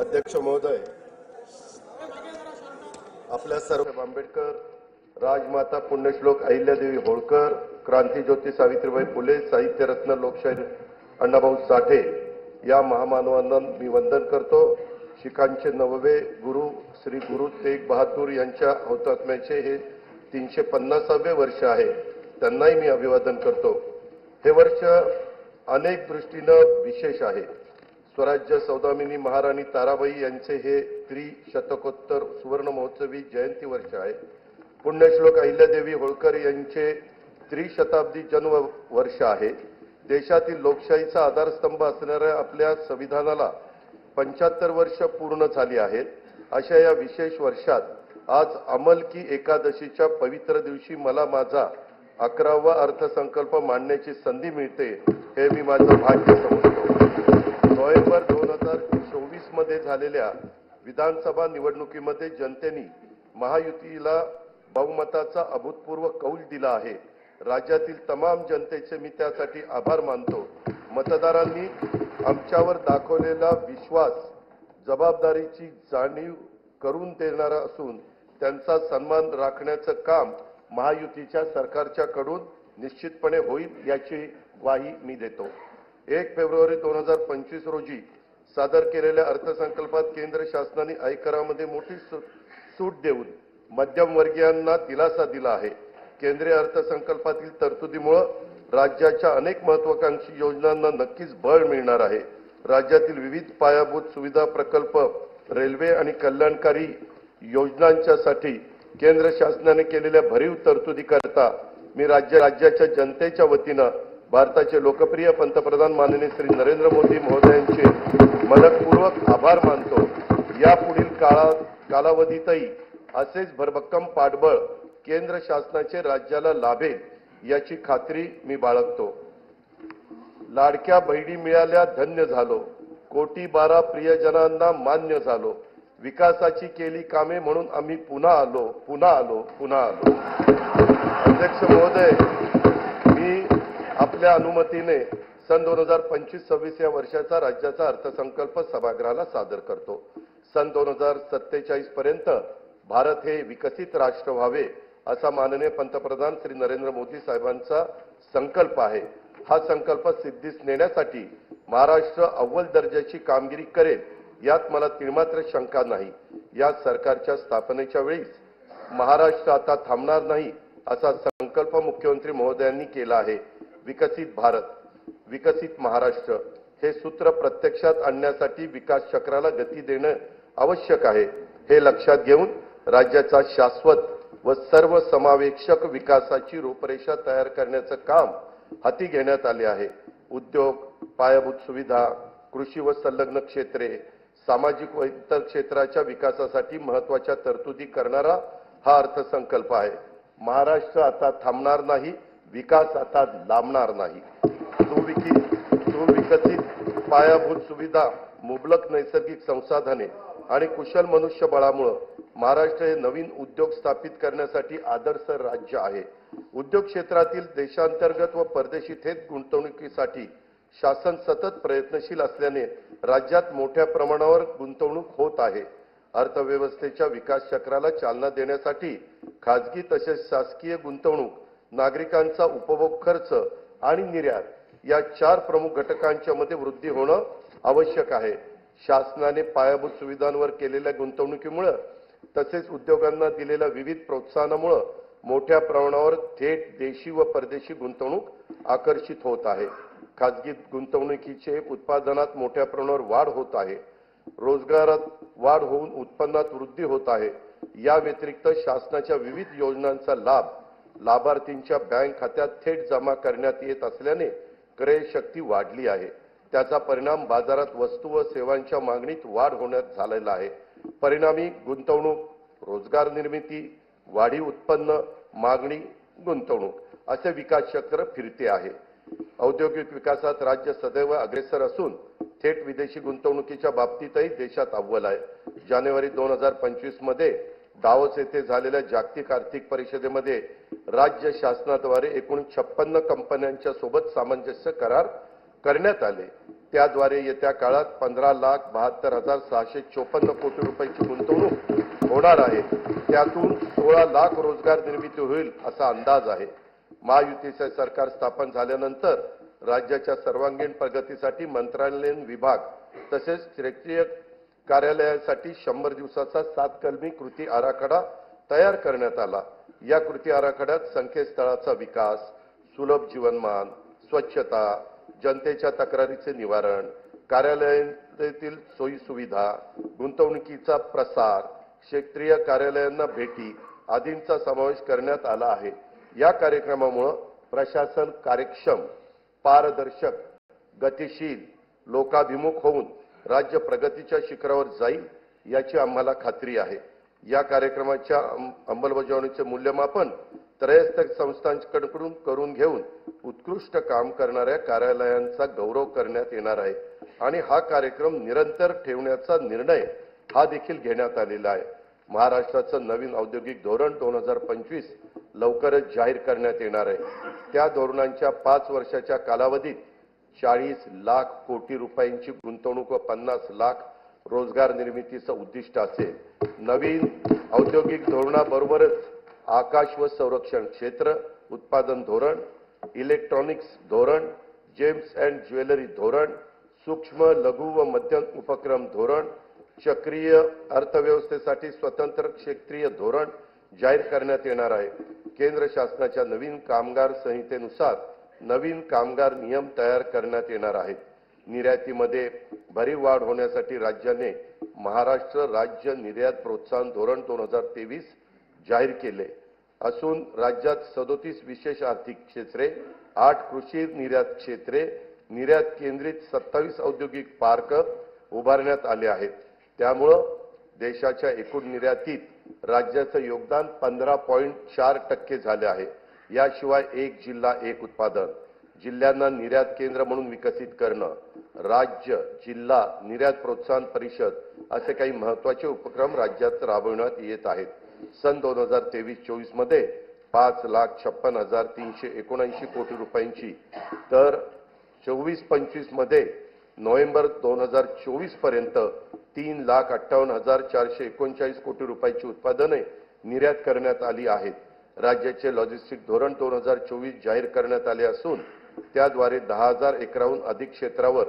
अध्यक्ष महोदय, आपल्या सर्व आंबेडकर, राजमाता पुण्यश्लोक अहिल्यादेवी होळकर, क्रांतीज्योती सावित्रीबाई फुले, साहित्यरत्न लोकशाहीर अण्णाभाऊ साठे या महामानवांना मी वंदन करतो। शिखांचे नववे गुरु श्री गुरु तेग बहादूर यांच्या हुतात्म्याचे हे 350वे वर्ष आहे। त्यांनाही मी अभिवादन करतो। हे वर्ष अनेक दृष्टीनं विशेष आहे। स्वराज्य सौदामिनी महाराणी ताराबाई यांचे हे त्रिशतकोत्तर सुवर्ण महोत्सवी जयंती वर्ष आहे। पुण्यश्लोक अहिल्यादेवी होळकर यांचे त्रिशताब्दी जन्म वर्ष आहे। देशातील लोकशाहीचा आधारस्तंभ असणाऱ्या आपल्या संविधानाला 75 वर्ष पूर्ण झाली आहेत। अशा या विशेष वर्षात आज अंमल की एकादशीच्या पवित्र दिवशी मला माझा 11वा अर्थसंकल्प मांडण्याची संधी मिळते, हे मी माझं भाग्य समजतो। नोव्हेंबर 2024 मध्ये झालेल्या विधानसभा निवडणुकीमध्ये जनतेने महायुतीला बहुमताचा अभूतपूर्व कौल दिला आहे। राज्यातील तमाम जनतेचे मी त्यासाठी आभार मानतो। मतदारांनी आमच्यावर दाखवलेला विश्वास जबाबदारीची जाणीव करून देणारा असून त्यांचा सन्मान राखण्याचं काम महायुतीच्या सरकारच्याकडून निश्चितपणे होईल याची ग्वाही मी देतो। 1 फेब्रुवारी 2025 रोजी सादर केलेल्या अर्थसंकल्पात केंद्र शासनाने आयकरामध्ये मोठी सूट देऊन मध्यमवर्गीयांना दिलासा दिला आहे। केंद्रीय अर्थसंकल्पातील तरतुदीमुळे राज्याच्या अनेक महत्त्वाकांक्षी योजनांना नक्कीच बळ मिळणार आहे। राज्यातील विविध पायाभूत सुविधा प्रकल्प, रेल्वे आणि कल्याणकारी योजनांच्यासाठी केंद्र शासनाने केलेल्या भरीव तरतुदीकरता मी राज्याच्या जनतेच्या वतीनं भारताचे लोकप्रिय पंतप्रधान माननीय श्री नरेंद्र मोदी महोदयांचे मनपूर्वक आभार मानतो। यापुढील कालावधीतही असेच भरभक्कम पाठबळ केंद्र शासनाचे राज्याला लाभेल याची खात्री मी बाळगतो। लाडक्या बहिणी मिळाल्या धन्य झालो, कोटी 12 प्रियजनांना मान्य झालो, विकासाची केली कामे म्हणून आम्ही पुन्हा आलो। अध्यक्ष महोदय, मी आपल्या अनुमतीने सन 2025-26 या वर्षाचा राज्याचा अर्थसंकल्प सभागृहाला सादर करतो। सन 2047 पर्यंत भारत हे विकसित राष्ट्र व्हावे असा माननीय पंतप्रधान श्री नरेंद्र मोदी साहेबांचा संकल्प आहे। हा संकल्प सिद्धीस नेण्यासाठी महाराष्ट्र अव्वल दर्जाची कामगिरी करेल यात मला तिळमात्र शंका नाही। या सरकारच्या स्थापनेच्या वेळी महाराष्ट्र आता थांबणार नाही असा संकल्प मुख्यमंत्री महोदयांनी केला आहे। विकसित भारत, विकसित महाराष्ट्र हे सूत्र प्रत्यक्षात आणण्यासाठी विकास चक्राला गती देणे आवश्यक आहे। हे लक्षात घेऊन राज्याचा शाश्वत व सर्वसमावेशक विकासाची रूपरेषा तयार करण्याचं काम हाती घेण्यात आले आहे। उद्योग, पायाभूत सुविधा, कृषी व संलग्न क्षेत्रे, सामाजिक व इतर क्षेत्राच्या विकासासाठी महत्त्वाच्या तरतुदी करणारा हा अर्थसंकल्प आहे। महाराष्ट्र आता थांबणार नाही, विकास आता लांबणार नाही। सुविकसित पायाभूत सुविधा, मुबलक नैसर्गिक संसाधने आणि कुशल मनुष्यबळामुळे महाराष्ट्र हे नवीन उद्योग स्थापित करण्यासाठी आदर्श राज्य आहे। उद्योग क्षेत्रातील देशांतर्गत व परदेशी थेट गुंतवणुकीसाठी शासन सतत प्रयत्नशील असल्याने राज्यात मोठ्या प्रमाणावर गुंतवणूक होत आहे। अर्थव्यवस्थेच्या विकास चक्राला चालना देण्यासाठी खाजगी तसेच शासकीय गुंतवणूक, नागरिकांचा उपभोग खर्च आणि निर्यात या 4 प्रमुख घटकांच्या मध्ये वृद्धी होणं आवश्यक आहे। शासनाने पायाभूत सुविधांवर केलेल्या गुंतवणुकीमुळे तसेच उद्योगांना दिलेल्या विविध प्रोत्साहनामुळे मोठ्या प्रमाणावर थेट देशी व परदेशी गुंतवणूक आकर्षित होत आहे। खाजगी गुंतवणुकीचे उत्पादनात मोठ्या प्रमाणावर वाढ होत आहे। रोजगारात वाढ होऊन उत्पन्नात वृद्धी होत आहे। या व्यतिरिक्त शासनाच्या विविध योजनांचा लाभ लाभार्थींच्या बँक खात्यात थेट जमा करण्यात येत असल्याने क्रय शक्ती वाढली आहे। त्याचा परिणाम बाजारात वस्तू व सेवांच्या मागणीत वाढ होण्यात झालेला आहे। परिणामी गुंतवणूक, रोजगार निर्मिती, वाढीव उत्पन्न, मागणी, गुंतवणूक असे विकास चक्र फिरते आहे। औद्योगिक विकासात राज्य सदैव अग्रेसर असून थेट विदेशी गुंतवणुकीच्या बाबतीतही देशात अव्वल आहे। जानेवारी 2025 मध्ये दावोस येथे झालेल्या जागतिक आर्थिक परिषदेमध्ये राज्य शासनाद्वारे एकूण 56 कंपन्यांच्या सोबत सामंजस्य करार करण्यात आले। त्याद्वारे येत्या काळात 15,72,654 कोटी रुपयांची गुंतवणूक होणार आहे। त्यातून 16 लाख रोजगार निर्मिती होईल असा अंदाज आहे। महायुतीचे सरकार स्थापन झाल्यानंतर राज्याच्या सर्वांगीण प्रगतीसाठी मंत्रालयीन विभाग तसेच क्षेत्रीय कार्यालयासाठी 100 दिवसाचा 7 कलमी कृती आराखडा तयार करण्यात आला। या कृती आराखड्यात संकेतस्थळाचा विकास, सुलभ जीवनमान, स्वच्छता, जनतेच्या तक्रारीचे निवारण, कार्यालयातील सोयी सुविधा, गुंतवणुकीचा प्रसार, क्षेत्रीय कार्यालयांना भेटी आदींचा समावेश करण्यात आला आहे। या कार्यक्रमामुळे प्रशासन कार्यक्षम, पारदर्शक, गतिशील, लोकाभिमुख होऊन राज्य प्रगतीच्या शिखरावर जाईल याची आम्हाला खात्री आहे। या कार्यक्रमाच्या अंमलबजावणीचे मूल्यमापन त्रयस्थ संस्थांकडून करून घेऊन उत्कृष्ट काम करणाऱ्या कार्यालयांचा गौरव करण्यात येणार आहे आणि हा कार्यक्रम निरंतर ठेवण्याचा निर्णय हा देखील घेण्यात आलेला आहे। महाराष्ट्राचं नवीन औद्योगिक धोरण 2025 लवकरच जाहीर करण्यात येणार आहे। त्या धोरणांच्या 5 वर्षाच्या कालावधीत 40 लाख कोटी रुपयांची गुंतवणूक व 50 लाख रोजगार निर्मितीचं उद्दिष्ट असेल। नवीन औद्योगिक धोरणाबरोबरच आकाश व संरक्षण क्षेत्र उत्पादन धोरण, इलेक्ट्रॉनिक्स धोरण, जेम्स अँड ज्वेलरी धोरण, सूक्ष्म लघु व मध्यम उपक्रम धोरण, चक्रीय अर्थव्यवस्थेसाठी स्वतंत्र क्षेत्रीय धोरण जाहीर करण्यात येणार आहे। केंद्र शासनाच्या नवीन कामगार संहितेनुसार नवीन कामगार नियम तयार करण्यात येणार आहेत। निर्यातीमध्ये भरीव वाढ होण्यासाठी राज्याने महाराष्ट्र राज्य निर्यात प्रोत्साहन धोरण 2023 जाहीर केले असून राज्यात 37 विशेष आर्थिक क्षेत्रे, 8 कृषी निर्यात क्षेत्रे, निर्यात केंद्रित 27 औद्योगिक पार्क उभारण्यात आले आहेत। त्यामुळे देशाच्या एकूण निर्यातीत राज्याचं योगदान 15.4% झाले आहे। याशिवाय एक जिल्हा एक उत्पादन, जिल्ह्यांना निर्यात केंद्र म्हणून विकसित करणं, राज्य जिल्हा निर्यात प्रोत्साहन परिषद असे काही महत्त्वाचे उपक्रम राज्यात राबवण्यात येत आहेत। सन 2023-24 मध्ये 5,56,379 कोटी रुपयांची तर 24-25 मध्ये नोव्हेंबर 2024 पर्यंत 3,58,439 कोटी रुपयांची उत्पादने निर्यात करण्यात आली आहेत। राज्याचे लॉजिस्टिक धोरण 2024 जाहीर करण्यात आले असून त्याद्वारे 10,000 एकराहून अधिक क्षेत्रावर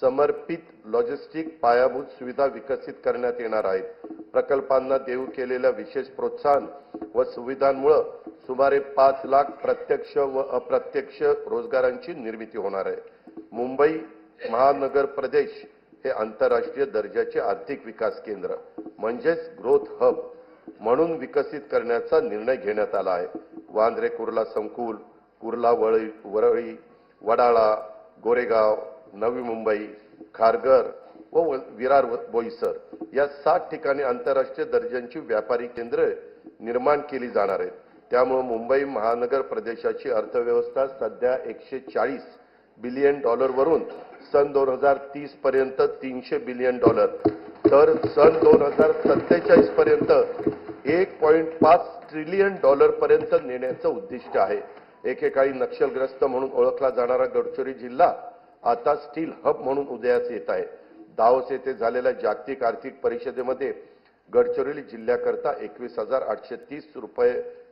समर्पित लॉजिस्टिक पायाभूत सुविधा विकसित करण्यात येणार आहेत। प्रकल्पांना देऊ केलेल्या विशेष प्रोत्साहन व सुविधांमुळे सुमारे 5 लाख प्रत्यक्ष व अप्रत्यक्ष रोजगारांची निर्मिती होणार आहे। मुंबई महानगर प्रदेश हे आंतरराष्ट्रीय दर्जाचे आर्थिक विकास केंद्र म्हणजेच ग्रोथ हब म्हणून विकसित करण्याचा निर्णय घेण्यात आला आहे। वांद्रे कुर्ला संकुल, कुर्ला वरळी, वडाळा, गोरेगाव, नवी मुंबई, खारघर व विरार बोईसर या 7 ठिकाणी आंतरराष्ट्रीय दर्जाची व्यापारी केंद्र निर्माण केली जाणार आहेत। त्यामुळे मुंबई महानगर प्रदेशाची अर्थव्यवस्था सध्या $140 बिलियन वरून सन 2030 पर्यंत $300 बिलियन तर सन 2047 पर्यंत $1.5 ट्रिलियन पर्यंत नेण्याचं उद्दिष्ट आहे। एकेकाळी नक्षलग्रस्त म्हणून ओळखला जाणारा गडचिरोली जिल्हा आता स्टील हब म्हणून उदयास येत आहे। दावोस येथे झालेल्या जागतिक आर्थिक परिषदेमध्ये गडचिरोली जिल्ह्याकरता 21,830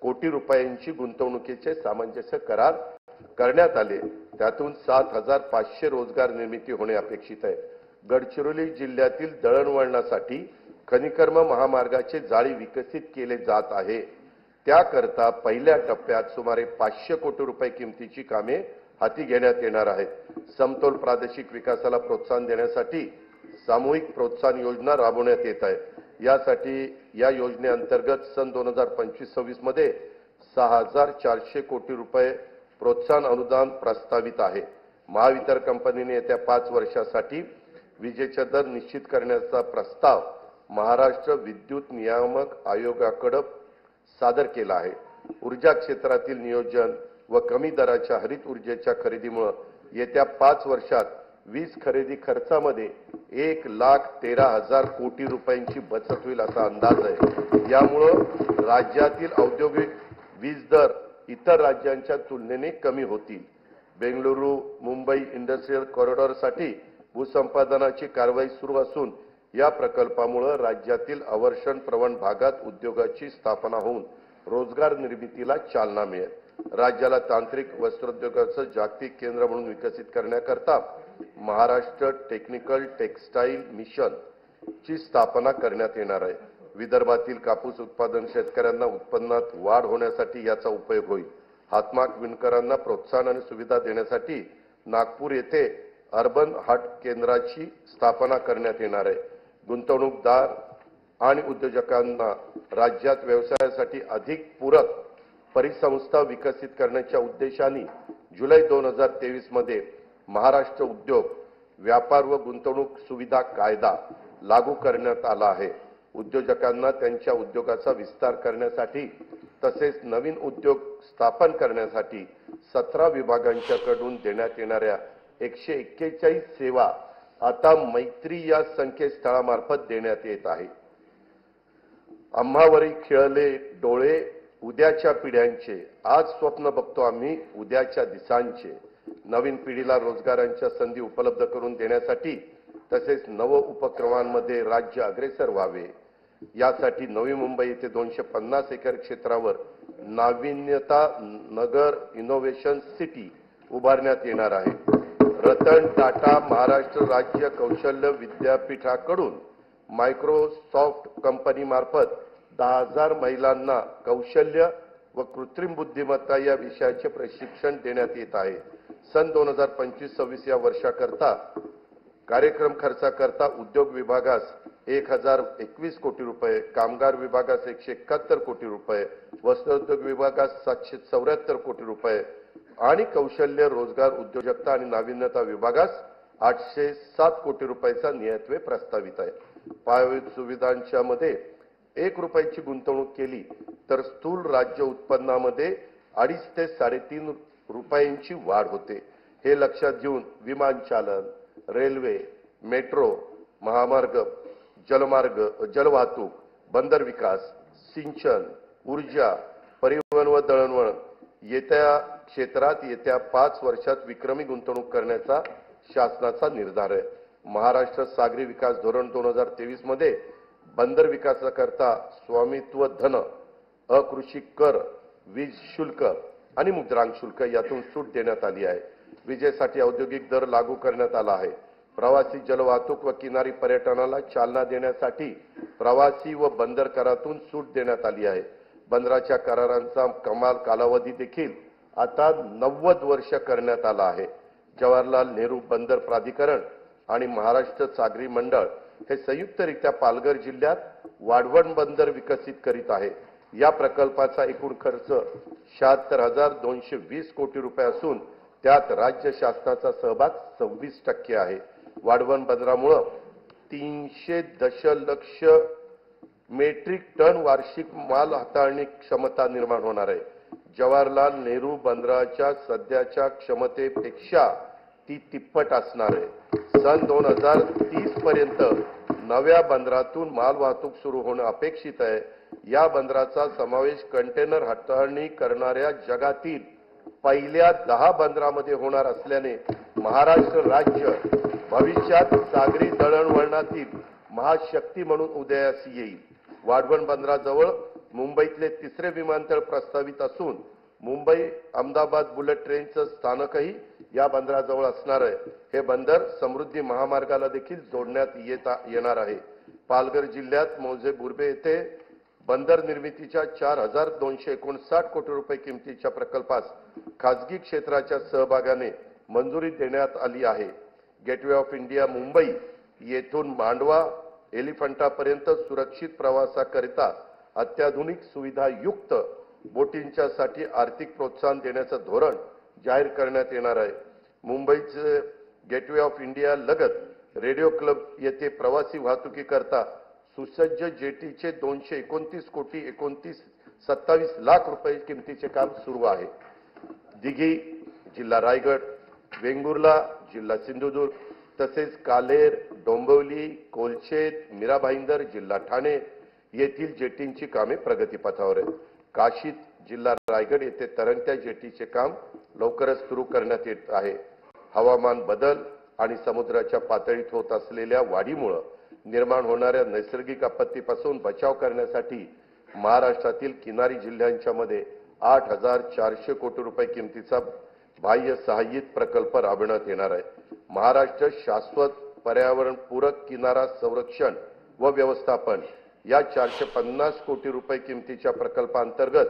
कोटी रुपयांची गुंतवणुकीचे सामंजस्य करार करण्यात आले। त्यातून 7,500 रोजगार निर्मिती होणे अपेक्षित आहे। गडचिरोली जिल्ह्यातील दळणवळणासाठी खनिकर्म महामार्गाचे जाळी विकसित केले जात आहे। त्याकरता पहिल्या टप्प्यात सुमारे 500 कोटी रुपये किमतीची कामे हाती घेण्यात येणार आहेत। समतोल प्रादेशिक विकासाला प्रोत्साहन देण्यासाठी सामूहिक प्रोत्साहन योजना राबवण्यात येत आहे। यासाठी या योजनेअंतर्गत सन 2025-26 मध्ये 6,400 कोटी रुपये प्रोत्साहन अनुदान प्रस्तावित आहे। महावितरण कंपनीने येत्या 5 वर्षासाठी विजेचा दर निश्चित करण्याचा प्रस्ताव महाराष्ट्र विद्युत नियामक आयोगाकडे सादर केला आहे। ऊर्जा क्षेत्रातील नियोजन व कमी दराच्या हरित ऊर्जेच्या खरेदीमुळे येत्या 5 वर्षात वीज खरेदी खर्चामध्ये 1,13,000 कोटी रुपयांची बचत होईल असा अंदाज आहे। यामुळे राज्यातील औद्योगिक वीज दर इतर राज्यांच्या तुलनेने कमी होतील। बेंगळुरू मुंबई इंडस्ट्रियल कॉरिडॉरसाठी भूसंपादनाची कारवाई सुरू असून या प्रकल्पामुळे राज्यातील अवर्षण प्रवण भागात उद्योगाची स्थापना होऊन रोजगार निर्मितीला चालना मिळेल। राज्याला तांत्रिक वस्त्रोद्योगाचं जागतिक केंद्र म्हणून विकसित करण्याकरता महाराष्ट्र टेक्निकल टेक्सटाईल मिशन ची स्थापना करण्यात येणार आहे। विदर्भातील कापूस उत्पादन शेतकऱ्यांना उत्पन्नात वाढ होण्यासाठी याचा उपयोग होईल। हातमाग विणकरांना प्रोत्साहन आणि सुविधा देण्यासाठी नागपूर येथे अर्बन हाट केंद्राची स्थापना करण्यात येणार आहे। गुंतवणूकदार आणि उद्योजकांना राज्यात व्यवसायासाठी अधिक पूरक परिसंस्था विकसित करण्याच्या उद्देशाने जुलै 2023 मध्ये महाराष्ट्र उद्योग व्यापार व गुंतवणूक सुविधा कायदा लागू करण्यात आला आहे। उद्योजकांना त्यांच्या उद्योगाचा विस्तार करण्यासाठी तसेच नवीन उद्योग स्थापन करण्यासाठी 17 विभागांच्याकडून देण्यात येणाऱ्या 141 सेवा आता मैत्री या संकेतस्थळामार्फत देण्यात येत आहे। आम्हावरी खिळले डोळे उद्याच्या पिढ्यांचे, आज स्वप्न बघतो आम्ही उद्याच्या दिवसांचे। नवीन पिढीला रोजगारांच्या संधी उपलब्ध करून देण्यासाठी तसेच नव उपक्रमांमध्ये राज्य अग्रेसर व्हावे यासाठी नवी मुंबई येथे 250 एकर क्षेत्रावर नाविन्यता नगर इनोव्हेशन सिटी उभारण्यात येणार आहे। रतन टाटा महाराष्ट्र राज्य कौशल्य विद्यापीठाकडून मायक्रोसॉफ्ट कंपनी मार्फत 10,000 महिलांना कौशल्य व कृत्रिम बुद्धिमत्ता या विषयाचे प्रशिक्षण देण्यात येत आहे। सन 2025-26 या वर्षाकरता कार्यक्रम खर्चाकरता उद्योग विभागास 1021 कोटी रुपये, कामगार विभागास 171 कोटी रुपये, वस्त्रोद्योग विभागास 774 कोटी रुपये आणि कौशल्य रोजगार उद्योजकता आणि नाविन्यता विभागास 807 कोटी रुपयाचा नियतव्यय प्रस्तावित आहे। पायाभूत सुविधांच्या मध्ये 1 रुपयाची गुंतवणूक केली तर स्थूल राज्य उत्पन्नामध्ये 2.5 ते 3.5 रुपयांची वाढ होते। हे लक्षात घेऊन विमानचालन, रेल्वे, मेट्रो, महामार्ग, जलमार्ग, जलवाहतूक, बंदर विकास, सिंचन, ऊर्जा, परिवहन व दळणवळण येत्या क्षेत्रात येत्या 5 वर्षात विक्रमी गुंतवणूक करण्याचा शासनाचा निर्धार आहे। महाराष्ट्र सागरी विकास धोरण 2023 मध्ये बंदर विकासाकरता स्वामित्व धन, अकृषी कर, वीज शुल्क आणि मुद्रांक शुल्क यातून सूट देण्यात आली आहे। विजेसाठी औद्योगिक दर लागू करण्यात आला आहे। प्रवासी जलवाहतूक व किनारी पर्यटनाला चालना देण्यासाठी प्रवासी व बंदर करातून सूट देण्यात आली आहे। बंदराच्या करारांचा कमाल कालावधी देखील आता 90 वर्ष करण्यात आला आहे। जवाहरलाल नेहरू बंदर प्राधिकरण आणि महाराष्ट्र सागरी मंडळ हे संयुक्तरित्या पालघर जिल्ह्यात वाढवण बंदर विकसित करीत आहे। या प्रकल्पाचा एकूण खर्च 76,220 कोटी रुपये असून त्यात राज्य शासनाचा सहभाग 26% आहे। वाढवण बंदरामुळे 300 दशलक्ष मेट्रिक टन वार्षिक माल हाताळणी क्षमता निर्माण होणार आहे। जवाहरलाल नेहरू बंदराच्या सध्याच्या क्षमतेपेक्षा ती तिप्पट असणार आहे। सन 2030 पर्यंत नव्या बंदरातून माल वाहतूक सुरू होणे अपेक्षित आहे। या बंदराचा समावेश कंटेनर हाताळणी करणाऱ्या जगातील पहिल्या 10 बंदरामध्ये होणार असल्याने महाराष्ट्र राज्य भविष्यात सागरी दळणवळणातील महाशक्ती म्हणून उदयास येईल। वाढवण बंदराजवळ मुंबईतले 3रे विमानतळ प्रस्तावित असून मुंबई अहमदाबाद बुलेट ट्रेनचं स्थानकही या बंदराजवळ असणार आहे। हे बंदर समृद्धी महामार्गाला देखील जोडण्यात येणार आहे। पालघर जिल्ह्यात मौजे बुर्बे येथे बंदर निर्मितीच्या 4,259 कोटी रुपये किमतीच्या प्रकल्पास खासगी क्षेत्राच्या सहभागाने मंजुरी देण्यात आली आहे। गेटवे ऑफ इंडिया मुंबई येथून मांडवा एलिफंटापर्यंत सुरक्षित प्रवासाकरिता अत्याधुनिक सुविधायुक्त बोटींच्यासाठी आर्थिक प्रोत्साहन देण्याचं धोरण जाहीर करण्यात येणार आहे। मुंबईचे गेटवे ऑफ इंडिया लगत रेडिओ क्लब येथे प्रवासी वाहतुकीकरता सुसज्ज जेटीचे 229 कोटी 27 लाख रुपये किमतीचे काम सुरू आहे। दिघी जिल्हा रायगड, वेंगुर्ला जिल्हा सिंधुदुर्ग तसेच कालेर, डोंबिवली, कोलशेत, मीरा भाईंदर जिल्हा ठाणे येथील जेटींची कामे प्रगतीपथावर आहेत। काशीत जिल्हा रायगड येथे तरंगत्या जेटीचे काम लवकरच सुरू करण्यात येत आहे। हवामान बदल आणि समुद्राच्या पातळीत होत असलेल्या वाढीमुळे निर्माण होणाऱ्या नैसर्गिक आपत्तीपासून बचाव करण्यासाठी महाराष्ट्रातील किनारी जिल्ह्यांच्या मध्ये 8,400 कोटी रुपये किमतीचा बाह्य सहाय्यित प्रकल्प राबविण्यात येणार आहे। महाराष्ट्र शाश्वत पर्यावरणपूरक किनारा संरक्षण व व्यवस्थापन या 450 कोटी रुपये किमतीच्या प्रकल्पांतर्गत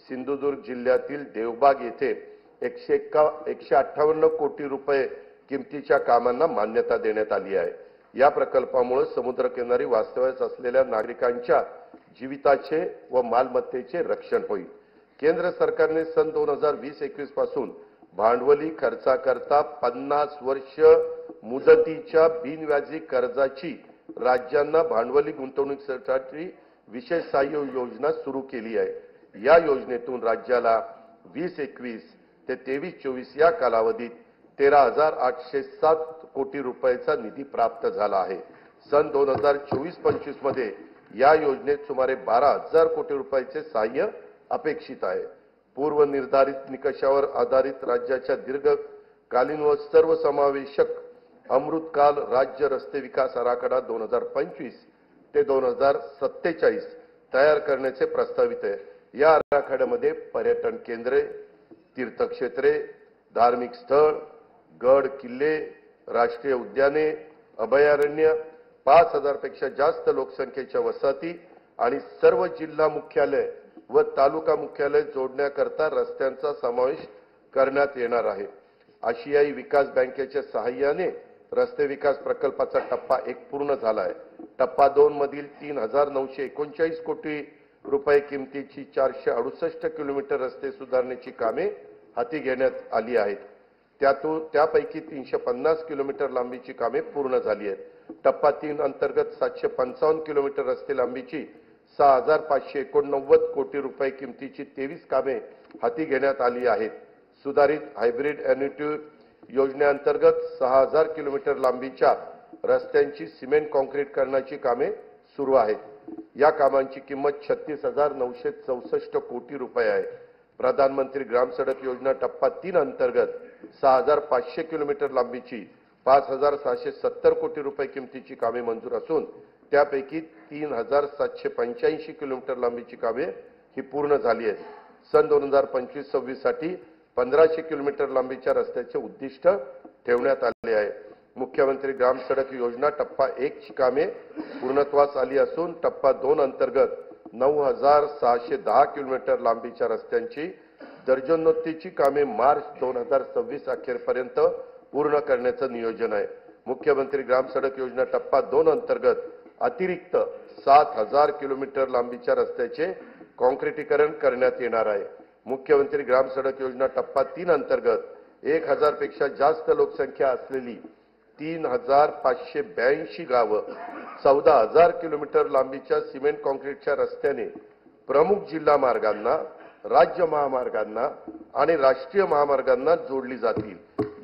सिंधुदुर्ग जिल्ह्यातील देवबाग येथे 158 कोटी रुपये किमतीच्या कामांना मान्यता देण्यात आली आहे। या प्रकल्पामुळे समुद्रकिनारी वास्तव्यास असलेल्या नागरिकांच्या जीविताचे व मालमत्तेचे रक्षण होईल। केंद्र सरकारने सन 2020-21 पासून भांडवली खर्चाकरता 50 वर्ष मुदतीच्या बिनव्याजी कर्जाची राज्यांना भांडवली गुंतवणुकीसाठी विशेष सहाय्य योजना सुरू केली आहे। या योजनेतून राज्याला 2021 ते 23-24 या कालावधीत 13,807 कोटी रुपयाचा निधी प्राप्त झाला आहे। सन 2024-25 मध्ये या योजनेत सुमारे 12,000 कोटी रुपयाचे सहाय्य अपेक्षित आहे। पूर्व निर्धारित निकषावर आधारित राज्याच्या दीर्घकालीन व सर्वसमावेशक अमृतकाल राज्य रस्ते विकास आराखडा 2025 ते 2047 तयार करण्याचे प्रस्तावित आहे। या आराखड्यामध्ये पर्यटन केंद्रे, तीर्थक्षेत्रे, धार्मिक स्थळ, गड किल्ले, राष्ट्रीय उद्याने, अभयारण्य, 5,000 पेक्षा जास्त लोकसंख्येच्या वसाहती आणि सर्व जिल्हा मुख्यालय व तालुका मुख्यालय जोडण्याकरता रस्त्यांचा समावेश करण्यात येणार आहे। आशियाई विकास बँकेच्या सहाय्याने रस्ते विकास प्रकल्पाचा टप्पा 1 पूर्ण झाला आहे। टप्पा 2 मधील 3,939 कोटी रुपये किमतीची 468 किलोमीटर रस्ते सुधारण्याची कामे हाती घेण्यात आली आहेत। त्यापैकी 350 किलोमीटर लांबीची कामे पूर्ण झाली आहेत। टप्पा 3 अंतर्गत 755 किलोमीटर रस्ते लांबीची 6,589 कोटी रुपये किमतीची 23 कामे हाती घेण्यात आली आहेत। सुधारित हायब्रिड एन्युटी योजनेअंतर्गत 6,000 किलोमीटर लांबीच्या रस्त्यांची सिमेंट काँक्रीटीकरणाची कामे सुरू आहेत। या कामांची किंमत 36,964 कोटी रुपये आहे। प्रधानमंत्री ग्राम सडक योजना टप्पा 3 अंतर्गत 6,500 किलोमीटर लांबीची 5,670 कोटी रुपये किमतीची कामे मंजूर असून त्यापैकी 3,785 किलोमीटर लांबीची कामे ही पूर्ण झाली आहेत। सन 2025-26 साठी 1,500 किलोमीटर लांबीच्या रस्त्याचे उद्दिष्ट ठेवण्यात आले आहे। मुख्यमंत्री ग्राम सडक योजना टप्पा 1 ची कामे पूर्णत्वास आली असून टप्पा 2 अंतर्गत 9,610 किलोमीटर लांबीच्या रस्त्यांची दर्जोन्नतीची कामे मार्च 2026 अखेरपर्यंत पूर्ण करण्याचं नियोजन आहे। मुख्यमंत्री ग्राम सडक योजना टप्पा 2 अंतर्गत अतिरिक्त 7,000 किलोमीटर लांबीच्या रस्त्याचे काँक्रीटीकरण करण्यात येणार आहे। मुख्यमंत्री ग्राम सडक योजना टप्पा 3 अंतर्गत 1,000 पेक्षा जास्त लोकसंख्या असलेली 3,582 गावं 14,000 किलोमीटर लांबीच्या सिमेंट काँक्रीटच्या रस्त्याने प्रमुख जिल्हा मार्गांना, राज्य महामार्गांना आणि राष्ट्रीय महामार्गांना जोडली जातील।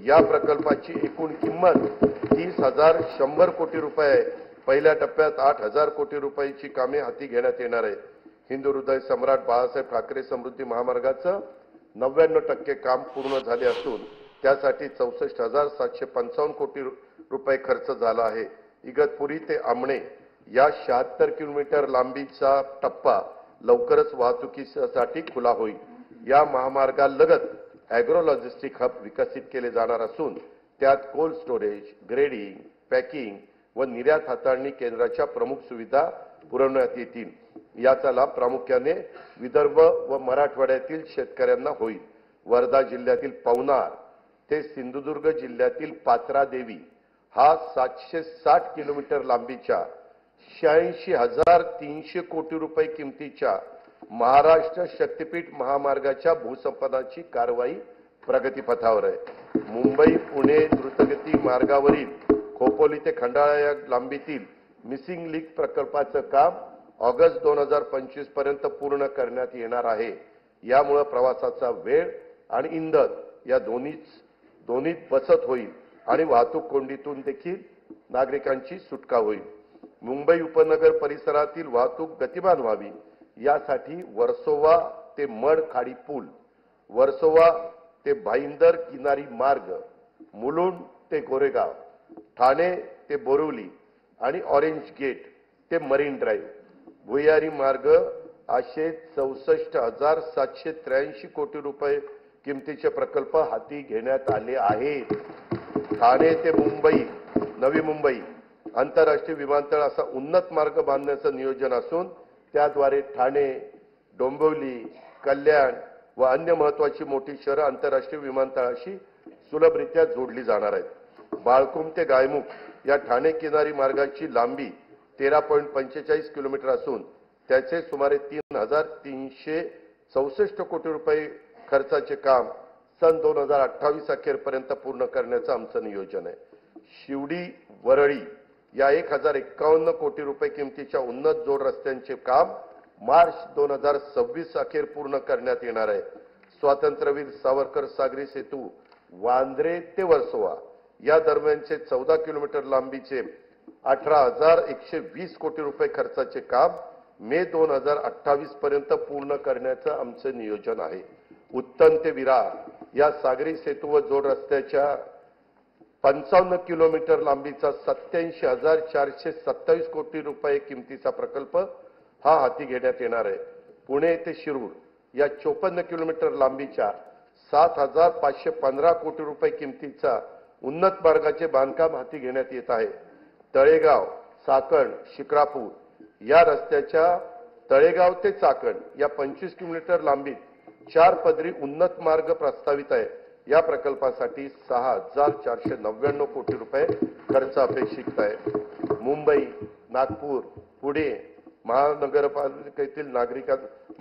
या प्रकल्पाची एकूण किंमत 30,100 कोटी रुपये आहे। पहिल्या टप्प्यात 8,000 कोटी रुपयाची कामे हाती घेण्यात येणार आहे। हिंदू हृदय सम्राट बाळासाहेब ठाकरे समृद्धी महामार्गाचं 99% काम पूर्ण झाले असून त्यासाठी 64,755 कोटी रुपये खर्च झाला आहे। इगतपुरी ते आमणे या 76 किलोमीटर लांबीचा टप्पा लवकरच वाहतुकीसाठी खुला होईल। या महामार्गालगत ॲग्रो लॉजिस्टिक हब विकसित केले जाणार असून त्यात कोल्ड स्टोरेज, ग्रेडिंग, पॅकिंग व निर्यात हाताळणी केंद्राच्या प्रमुख सुविधा पुरवण्यात येतील। याचा लाभ प्रामुख्याने विदर्भ व मराठवाड्यातील शेतकऱ्यांना होईल। वर्धा जिल्ह्यातील पवनार ते सिंधुदुर्ग जिल्ह्यातील पात्रादेवी हा 760 किलोमीटर लांबीच्या 86,300 कोटी रुपये किमतीच्या महाराष्ट्र शक्तीपीठ महामार्गाच्या भूसंपादनाची कारवाई प्रगतीपथावर आहे। मुंबई पुणे द्रुतगती मार्गावरील खोपोली ते खंडाळा या लांबीतील मिसिंग लिंक प्रकल्पाचं काम ऑगस्ट 2025 पर्यंत पूर्ण करण्यात येणार आहे। यामुळे प्रवासाचा वेळ आणि इंधन या दोन्हीत बचत होईल आणि वाहतूक कोंडीतून देखील नागरिकांची सुटका होईल। मुंबई उपनगर परिसरातील वाहतूक गतिमान व्हावी यासाठी वर्सोवा ते मड खाडी पूल, वर्सोवा ते भाईंदर किनारी मार्ग, मुलुंड ते गोरेगाव ठाणे ते बोरिवली आणि ऑरेंज गेट ते मरीन ड्राईव्ह भुयारी मार्ग असे 64,783 कोटी रुपये किमतीचे प्रकल्प हाती घेण्यात आले आहेत. ठाणे ते मुंबई नवी मुंबई आंतरराष्ट्रीय विमानतळ असा उन्नत मार्ग बांधण्याचं नियोजन असून त्याद्वारे ठाणे, डोंबिवली, कल्याण व अन्य महत्त्वाची मोठी शहरं आंतरराष्ट्रीय विमानतळाशी सुलभरित्या जोडली जाणार आहेत. बाळकुम ते गायमुख या ठाणे किनारी मार्गाची लांबी 13.45 किलोमीटर असून त्याचे सुमारे 3,364 कोटी रुपये खर्चाचे काम सन 2028 अखेरपर्यंत पूर्ण करण्याचं आमचं नियोजन आहे. शिवडी वरळी या 1,051 कोटी रुपये किमतीच्या उन्नत जोड रस्त्यांचे काम मार्च 2026 अखेर पूर्ण करण्यात येणार आहे. स्वातंत्र्यवीर सावरकर सागरी सेतू वांद्रे ते वर्सोवा या दरम्यानचे 14 किलोमीटर लांबीचे 18,120 कोटी रुपये खर्चाचे काम मे 2028 पर्यंत पूर्ण करण्याचं आमचं नियोजन आहे. उत्तन ते विरार या सागरी सेतू व जोड रस्त्याच्या 55 किलोमीटर लांबीचा 87,427 कोटी रुपये किमतीचा प्रकल्प हा हाती घेण्यात येणार आहे. पुणे ते शिरूर या 54 किलोमीटर लांबीच्या 7,515 कोटी रुपये किमतीचा उन्नत मार्गाचे बांधकाम हाती घेण्यात येत आहे. तळेगाव, चाकण, शिक्रापूर या रस्त्याच्या तळेगाव ते चाकण या 25 किलोमीटर लांबीत 4 पदरी उन्नत मार्ग प्रस्तावित आहे. या प्रकल्पासाठी 6,499 कोटी रुपये खर्च अपेक्षित आहे. मुंबई, नागपूर, पुणे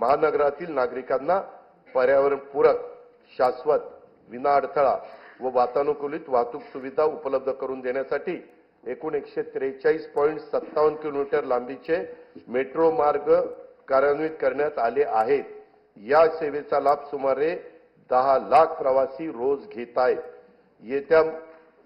महानगरातील नागरिकांना पर्यावरणपूरक, शाश्वत, विनाअडथळा व वातानुकूलित वाहतूक सुविधा उपलब्ध करून देण्यासाठी एकूण 143.57 किलोमीटर लांबीचे मेट्रो मार्ग कार्यान्वित करण्यात आले आहेत. या सेवेचा लाभ सुमारे 10 लाख प्रवासी रोज घेत आहेत. येत्या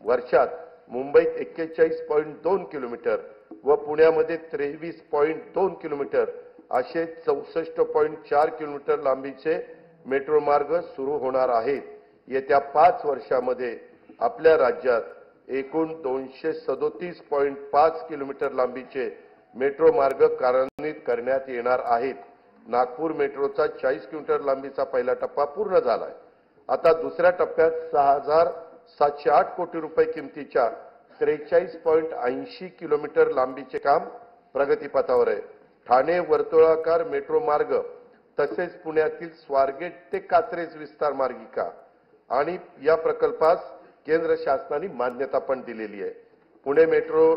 वर्षात मुंबईत 41.2 किलोमीटर व पुण्यामध्ये 23.2 किलोमीटर असे 64.4 किलोमीटर लांबीचे मेट्रो मार्ग सुरू होणार आहेत. येत्या 5 वर्षामध्ये आपल्या राज्यात एकूण 237.5 किलोमीटर लांबीचे मेट्रो मार्ग कार्यान्वित करण्यात येणार आहेत. नागपूर मेट्रोचा 40 किलोमीटर लांबीचा पहिला टप्पा पूर्ण झाला आहे. आता दुसऱ्या टप्प्यात 6,708 कोटी रुपये किमतीच्या 43.80 किलोमीटर लांबीचे काम प्रगतीपथावर आहे. ठाणे वर्तुळाकार मेट्रो मार्ग तसेच पुण्यातील स्वारगेट ते कात्रज विस्तार मार्गिका आणि या प्रकल्पास केंद्र शासनाने मान्यता पण दिलेली आहे. पुणे मेट्रो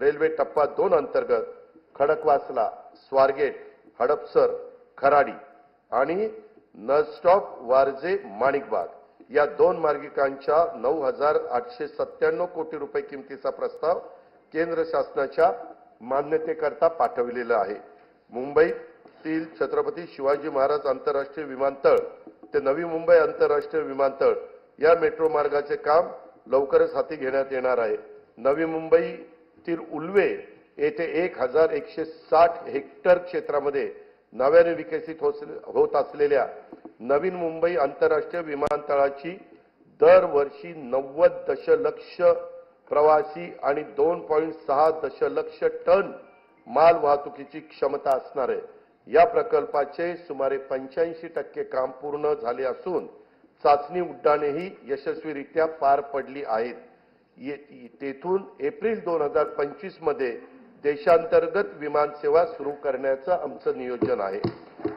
रेल्वे टप्पा 2 अंतर्गत खडकवासला, स्वारगेट, हडपसर, खराडी आणि नॉनस्टॉप वारजे माणिकबाग या 2 मार्गिकांच्या 9,897 कोटी रुपये किमतीचा प्रस्ताव केंद्र शासनाच्या मान्यतेकरता पाठविलेला आहे. मुंबईतील छत्रपती शिवाजी महाराज आंतरराष्ट्रीय विमानतळ ते नवी मुंबई आंतरराष्ट्रीय विमानतळ या मेट्रो मार्गाचे काम लवकरच हाती घेण्यात येणार आहे. नवी मुंबईतील उल्वे येथे 1,160 हेक्टर क्षेत्रामध्ये नव्याने विकसित होत असलेल्या नवीन मुंबई आंतरराष्ट्रीय विमानतळाची दरवर्षी 90 दशलक्ष प्रवासी आणि 2.6 दशलक्ष टन माल वाहतुकीची क्षमता असणार आहे. या प्रकल्पाचे सुमारे 85% काम पूर्ण झाले असून चाचणी उड्डाणेही यशस्वीरित्या पार पडली आहेत. तेथून एप्रिल 2025 मध्ये देशांतर्गत विमानसेवा सुरू करण्याचं आमचं नियोजन आहे.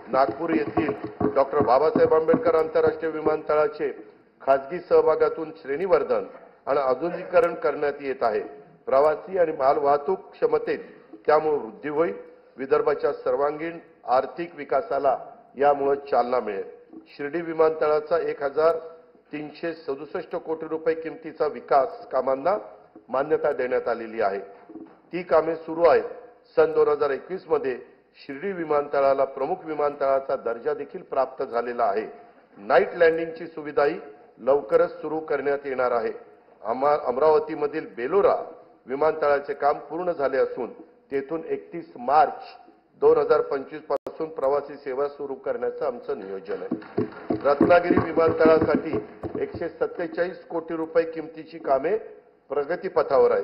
नागपूर येथील डॉक्टर बाबासाहेब आंबेडकर आंतरराष्ट्रीय विमानतळाचे खासगी सहभागातून श्रेणीवर्धन आणि आधुनिकीकरण करण्यात येत आहे. प्रवासी आणि माल वाहतूक क्षमतेत त्यामुळे वृद्धी होईल. विदर्भाच्या सर्वांगीण आर्थिक विकासाला यामुळे चालना मिळेल. शिर्डी विमानतळाचा 1,367 कोटी रुपये किमतीचा विकास कामांना मान्यता देण्यात आलेली आहे. ती कामे सुरू आहेत. सन 2021 मध्ये शिर्डी विमानतळाला प्रमुख विमानतळाचा दर्जा देखील प्राप्त झालेला आहे. नाईट लँडिंगची सुविधाही लवकरच सुरू करण्यात येणार आहे. अमरावतीमधील बेलोरा विमानतळाचे काम पूर्ण झाले असून तेथून 31 मार्च 2025 पासून प्रवासी सेवा सुरू करण्याचं आमचं नियोजन आहे. रत्नागिरी विमानतळासाठी 147 कोटी रुपये किमतीची कामे प्रगतीपथावर आहे।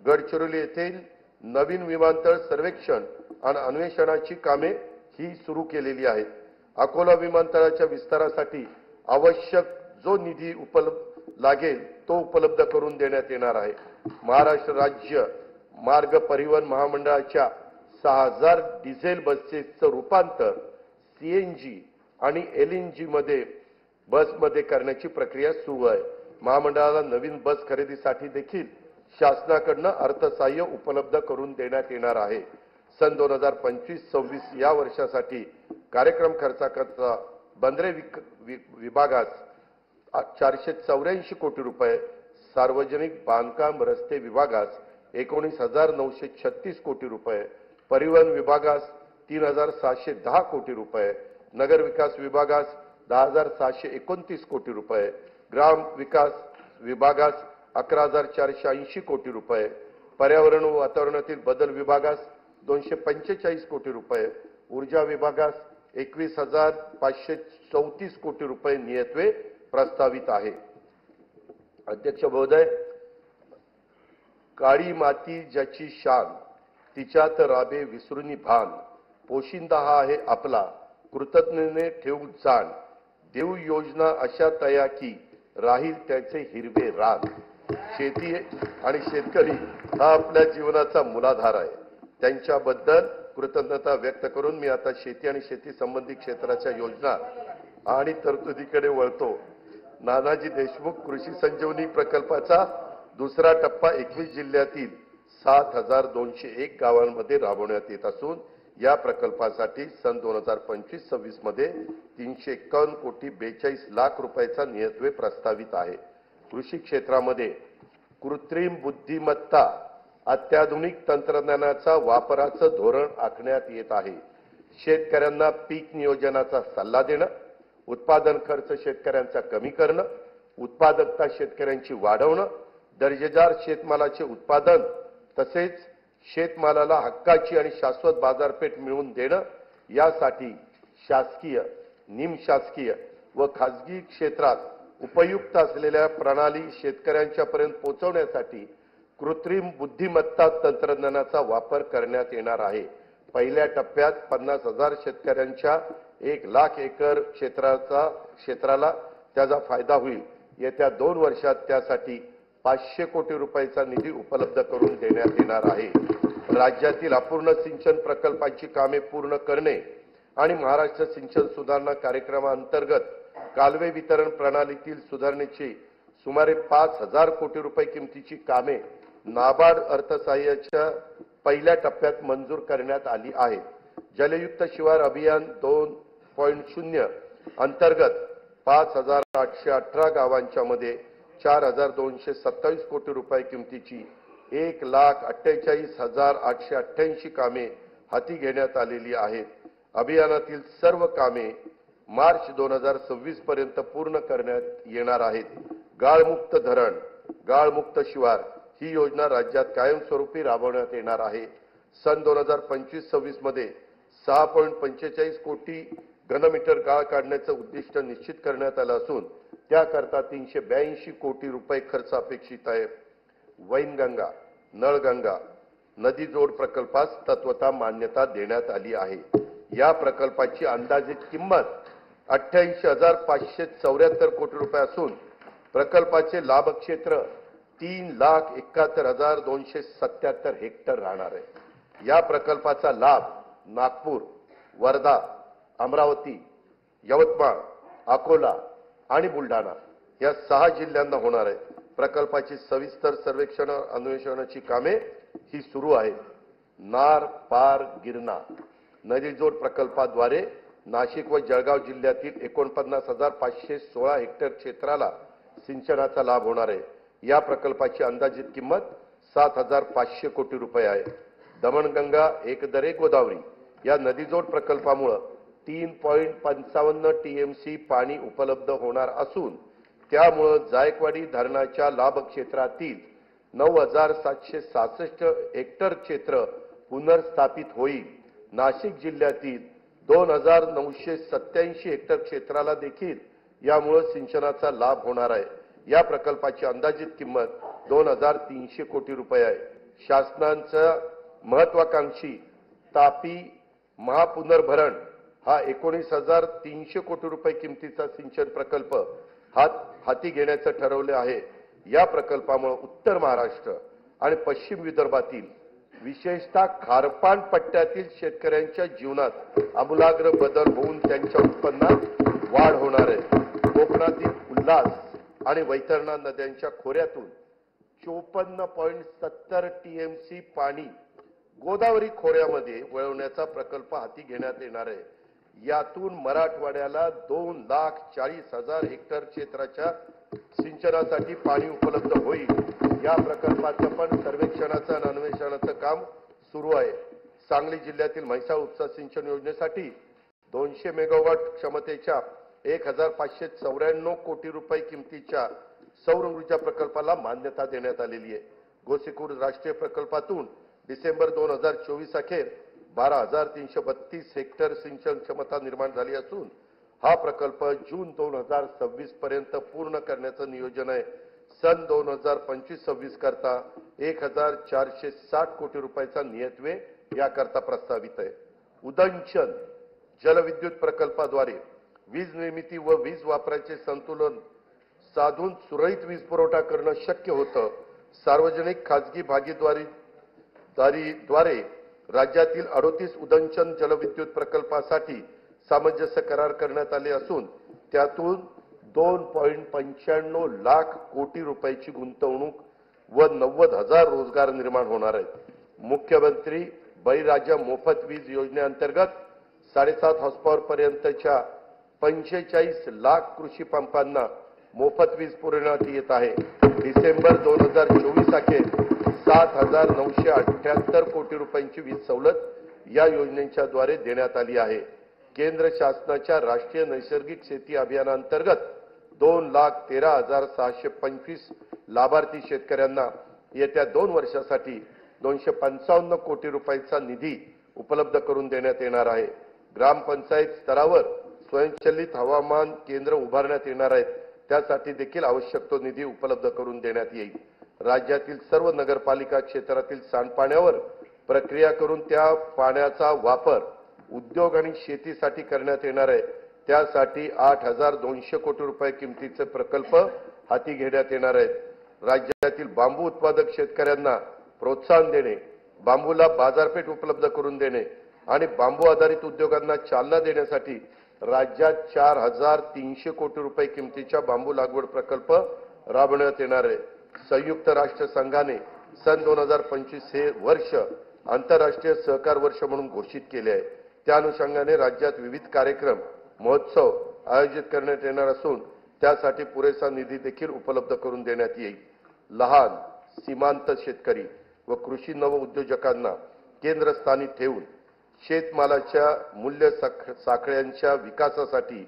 गडचिरोली येथील नवीन विमानतळ सर्वेक्षण आणि अन्वेषणाची कामे ही सुरू केलेली आहेत। अकोला विमानतळाच्या विस्तारासाठी आवश्यक जो निधी लागेल तो उपलब्ध करून देण्यात येणार आहे। महाराष्ट्र राज्य मार्ग परिवहन महामंडळाच्या 6000 डिझेल बसेसचं रूपांतर सीएनजी आणि एलएनजी बसमध्ये करण्याची प्रक्रिया सुरू आहे। महामंडळाला नवीन बस खरेदीसाठी देखील शासनाकडून अर्थसहाय्य उपलब्ध करून देण्यात येणार आहे। सन 2025-26 या वर्षासाठी कार्यक्रम खर्चाकरता बंदरे विभागास 484 कोटी रुपये, सार्वजनिक बांधकाम रस्ते विभागास 19,936 कोटी रुपये, परिवहन विभागास 3,710 कोटी रुपये, नगर विकास विभागास 10,729 कोटी रुपये, ग्राम विकास विभागास 11,480 कोटी रुपये, पर्यावरण व वातावरणातील बदल विभागास 245 कोटी रुपये, ऊर्जा विभागास 21,534 कोटी रुपये नियतवे प्रस्तावित आहे। अध्यक्ष महोदय, काळी माती ज्याची शान, तिच्यात राबे विसरुनी भान, पोशिंदा हा आहे आपला, कृतज्ञतेने ठेवू जाण, देऊ योजना अशा तया की राहील त्याचे हिरवे रान। शेती आणि शेतकरी हा आपल्या जीवनाचा मूलाधार आहे। त्यांच्याबद्दल कृतज्ञता व्यक्त करून मी आता शेती आणि शेती संबंधी क्षेत्राच्या योजना आणि तरतुदीकडे वळतो। नानाजी देशमुख कृषी संजीवनी प्रकल्पाचा दुसरा टप्पा 21 जिल्ह्यातील 7201 गावांमध्ये राबवण्यात येत असून या प्रकल्पासाठी सन 2025-26 मध्ये 351 कोटी 42 लाख रुपयाचा नियतवे प्रस्तावित आहे। कृषी क्षेत्रामध्ये कृत्रिम बुद्धिमत्ता, अत्याधुनिक तंत्रज्ञानाचा वापराचं धोरण आखण्यात येत आहे। शेतकऱ्यांना पीक नियोजनाचा सल्ला देणं, उत्पादन खर्च शेतकऱ्यांचा कमी करणं, उत्पादकता शेतकऱ्यांची वाढवणं, दर्जेदार शेतमालाचे उत्पादन तसेच शेतमालाला हक्काची आणि शाश्वत बाजारपेठ मिळवून देणं यासाठी शासकीय, निमशासकीय व खासगी क्षेत्रात उपयुक्त असलेल्या प्रणाली शेतकऱ्यांच्यापर्यंत पोहोचवण्यासाठी कृत्रिम बुद्धिमत्ता तंत्रज्ञानाचा वापर करण्यात येणार आहे। पहिल्या टप्प्यात 50,000 शेतकऱ्यांच्या 1 लाख एकर क्षेत्राला त्याचा फायदा होईल। येत्या 2 वर्षात त्यासाठी 500 कोटी रुपयाचा निधी उपलब्ध करून देण्यात येणार आहे। राज्यातील अपूर्ण सिंचन प्रकल्पांची कामे पूर्ण करणे आणि महाराष्ट्र सिंचन सुधारणा कार्यक्रमांतर्गत कालवे वितरण प्रणालीतील सुधारणेची सुमारे 5,000 कोटी रुपये किमतीची कामे नाबार्ड अर्थसहाय्याच्या पहिल्या टप्प्यात मंजूर करण्यात आली आहेत। जलयुक्त शिवार अभियान 2.0 अंतर्गत 5,818 गावांच्या मध्ये 4,227 कोटी रुपये किमतीची 1,48,888 कामे हाती घेण्यात आलेली आहेत। अभियानातील सर्व कामे मार्च 2026 पर्यंत पूर्ण करण्यात येणार आहेत। गाळमुक्त धरण, गाळमुक्त शिवार ही योजना राज्यात कायमस्वरूपी राबवण्यात येणार आहे। सन 2025-26 मध्ये 6.45 कोटी घनमीटर गाळ काढण्याचं उद्दिष्ट निश्चित करण्यात आलं असून त्याकरता 382 कोटी रुपये खर्च अपेक्षित आहे। वैनगंगा, नळगंगा नदी जोड प्रकल्पास तत्वतः मान्यता देण्यात आली आहे। या प्रकल्पाची अंदाजित किंमत 88,574 कोटी रुपये असून प्रकल्पाचे लाभक्षेत्र 3,71,277 हेक्टर राहणार आहे। या प्रकल्पाचा लाभ नागपूर, वर्धा, अमरावती, यवतमाळ, अकोला आणि बुलढाणा या 6 जिल्ह्यांना होणार आहे। प्रकल्पाची सविस्तर सर्वेक्षण अन्वेषणाची कामे ही सुरू आहेत। नार पार गिरणा नदीजोड प्रकल्पाद्वारे नाशिक व जळगाव जिल्ह्यातील 49,516 हेक्टर क्षेत्राला सिंचनाचा लाभ होणार आहे। या प्रकल्पाची अंदाजित किंमत 7,500 कोटी रुपये आहे। दमणगंगा एकदरे गोदावरी या नदीजोड प्रकल्पामुळे 3.55 टीएमसी पाणी उपलब्ध होणार असून त्यामुळे जायकवाडी धरणाच्या लाभ क्षेत्रातील 9,766 हेक्टर क्षेत्र पुनर्स्थापित होईल। नाशिक जिल्ह्यातील 2,987 हेक्टर क्षेत्राला देखील यामुळे सिंचनाचा लाभ होणार आहे। या प्रकल्पाची अंदाजित किंमत 2,300 कोटी रुपये आहे. शासनाचा महत्वाकांक्षी तापी महापुनर्भरण हा 19,300 कोटी रुपये किमतीचा सिंचन प्रकल्प हाती घेण्याचं ठरवले आहे. या प्रकल्पामुळे उत्तर महाराष्ट्र आणि पश्चिम विदर्भातील विशेषतः खारपान पट्ट्यातील शेतकऱ्यांच्या जीवनात आमूलाग्र बदल होऊन त्यांच्या उत्पन्नात वाढ होणार आहे. कोकणातील उल्हास आणि वैतरणा नद्यांच्या खोऱ्यातून 54.70 टीएमसी पाणी गोदावरी खोऱ्यामध्ये वळवण्याचा प्रकल्प हाती घेण्यात येणार आहे. यातून मराठवाड्याला 2,40,000 हेक्टर क्षेत्राच्या सिंचनासाठी पाणी उपलब्ध होईल. या प्रकल्पाचं पण सर्वेक्षणाचं आणि अन्वेषणाचं काम सुरू आहे. सांगली जिल्ह्यातील म्हैसाळ उपसा सिंचन योजनेसाठी 200 मेगावॉट क्षमतेच्या 1,594 कोटी रुपये किमतीच्या सौर ऊर्जा प्रकल्पाला मान्यता देण्यात आलेली आहे. गोसीखुर्द राष्ट्रीय प्रकल्पातून डिसेंबर 2024 अखेर 12,332 हेक्टर सिंचन क्षमता निर्माण झाली असून हा प्रकल्प जून 2026 पर्यंत पूर्ण करण्याचं नियोजन आहे. सन 2025-26 करता 1,460 कोटी रुपयाचा नियतव्यय याकरता प्रस्तावित आहे. उदंचन जलविद्युत प्रकल्पाद्वारे वीज निर्मिती व वीज वापराचे संतुलन साधून सुरळीत वीज पुरवठा करणं शक्य होतं. सार्वजनिक खाजगी भागीदारीद्वारे राज्यातील 38 उदंचन जलविद्युत प्रकल्पासाठी सामंजस्य करार करण्यात आले असून त्यातून 2.95 लाख कोटी रुपयाची गुंतवणूक व 90,000 रोजगार निर्माण होणार आहेत. मुख्यमंत्री बळीराजा मोफत वीज योजनेअंतर्गत 7.5 हॉर्सपॉवर पर्यंतच्या 45 लाख कृषी पंपांना मोफत वीज पुरवण्यात येत आहे. डिसेंबर 2024 अखेर 7,978 कोटी रुपयांची वीज सवलत या योजनेच्या द्वारे देण्यात आली आहे. केंद्र शासनाच्या राष्ट्रीय नैसर्गिक शेती अभियानांतर्गत 2,13,625 लाभार्थी शेतकऱ्यांना येत्या 2 वर्षासाठी 255 कोटी रुपयांचा निधी उपलब्ध करून देण्यात येणार आहे. ग्रामपंचायत स्तरावर स्वयंचलित हवामान केंद्र उभारण्यात येणार आहेत. त्यासाठी देखील आवश्यक तो निधी उपलब्ध करून देण्यात येईल. राज्यातील सर्व नगरपालिका क्षेत्रातील सांडपाण्यावर प्रक्रिया करून त्या पाण्याचा वापर उद्योग आणि शेतीसाठी करण्यात येणार आहे. त्यासाठी 8,200 कोटी रुपये किमतीचे प्रकल्प हाती घेण्यात येणार आहेत. राज्यातील बांबू उत्पादक शेतकऱ्यांना प्रोत्साहन देणे, बांबूला बाजारपेठ उपलब्ध करून देणे आणि बांबू आधारित उद्योगांना चालना देण्यासाठी राज्यात 4,300 कोटी रुपये किमतीच्या बांबू लागवड प्रकल्प राबवण्यात येणार आहे. संयुक्त राष्ट्र संघाने सन 2025 हे वर्ष आंतरराष्ट्रीय सहकार वर्ष म्हणून घोषित केले आहे. त्या अनुषंगाने राज्यात विविध कार्यक्रम महोत्सव आयोजित करण्यात येणार असून त्यासाठी पुरेसा निधी देखील उपलब्ध करून देण्यात येईल. लहान सीमांत शेतकरी व कृषी नवउद्योजकांना केंद्रस्थानी ठेवून शेतमालाच्या मूल्य साखळ्यांच्या विकासासाठी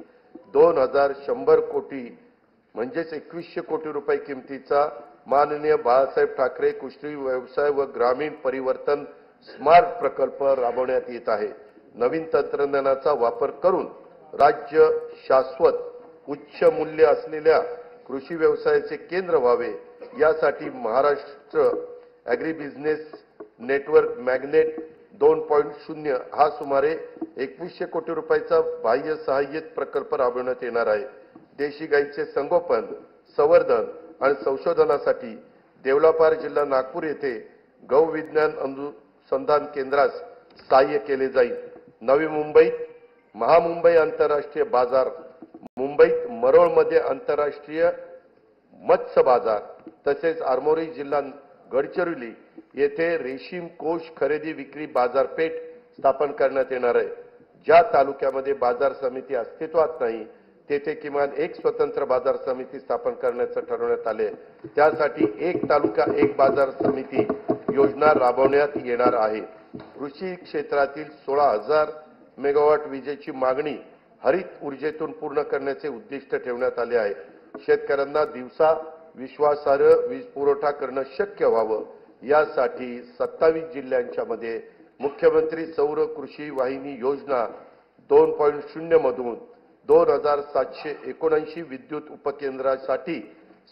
2,100 कोटी म्हणजेच 2100 कोटी रुपये किमतीचा माननीय बाळासाहेब ठाकरे कृषी व्यवसाय व ग्रामीण परिवर्तन स्मार्ट प्रकल्प राबवण्यात येत आहे. नवीन तंत्रज्ञानाचा वापर करून राज्य शाश्वत उच्च मूल्य असलेल्या कृषी व्यवसायाचे केंद्र व्हावे यासाठी Maharashtra agri business network magnet 2.0 हा सुमारे 2100 कोटी रुपयाचा बाह्य सहाय्यित प्रकल्प राबवण्यात येणार आहे. देशी गाईचे संगोपन, संवर्धन आणि संशोधनासाठी देवलापार जिल्हा नागपूर येथे गौ विज्ञान अनुसंधान केंद्रास सहाय्य केले जाईल. नवी मुंबईत महामुंबई आंतरराष्ट्रीय बाजार, मुंबईत मरोळमध्ये आंतरराष्ट्रीय मत्स्य बाजार तसेच आरमोरी जिल्हा गडचिरोली येथे रेशीम कोष खरेदी विक्री बाजारपेठ स्थापन करण्यात येणार आहे. ज्या तालुक्यामध्ये बाजार समिती अस्तित्वात नाही तेथे किमान एक स्वतंत्र बाजार समिती स्थापन करण्याचं ठरवण्यात आले. त्यासाठी एक तालुका एक बाजार समिती योजना राबवण्यात येणार आहे. कृषी क्षेत्रातील 16,000 मेगावॉट विजेची मागणी हरित ऊर्जेतून पूर्ण करण्याचे उद्दिष्ट ठेवण्यात आले आहे. शेतकऱ्यांना दिवसा विश्वासार्ह वीज पुरवठा करणं शक्य व्हावं यासाठी 27 जिल्ह्यांच्या मध्ये मुख्यमंत्री सौर कृषी वाहिनी योजना 2.0 मधून 2,779 विद्युत उपकेंद्रासाठी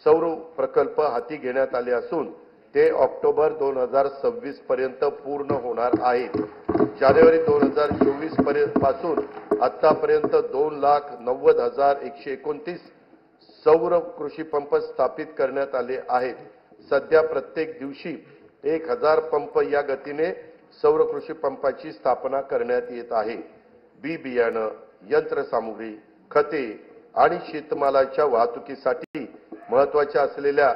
सौर प्रकल्प हाती घेण्यात आले असून ते ऑक्टोबर 2026 पर्यंत पूर्ण होणार आहेत। जानेवारी 2024 पासून आतापर्यंत 2,90,129 सौर कृषी पंप स्थापित करण्यात आले आहेत। सध्या प्रत्येक दिवशी 1,000 पंप या गतीने सौर कृषी पंपाची स्थापना करण्यात येत आहे। बी बियाणं, यंत्रसामुग्री, खते आणि शेतमालाच्या वाहतुकीसाठी महत्त्वाच्या असलेल्या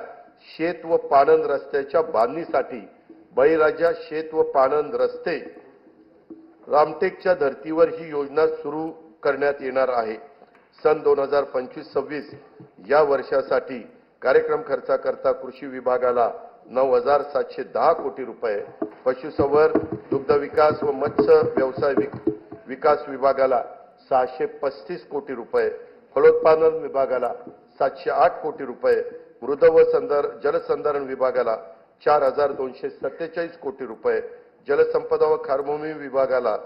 शेत व पाणंद रस्त्याच्या बांधणीसाठी बळीराजा शेत व पाणंद रस्ते रामटेकच्या धर्तीवर ही योजना सुरू करण्यात येणार आहे। सन 2025-26 या वर्षासाठी कार्यक्रम खर्चाकरता कृषी विभागाला 9,710 कोटी रुपये, पशुसंवर्धन, दुग्ध विकास व मत्स्य व्यवसाय विकास विभागाला 635 कोटी रुपये, फलोत्पादन विभागाला 708 कोटी रुपये, मृद व जलसंधारण विभागाला 4,247 कोटी रुपये, जलसंपदा व खारभूमी विभागाला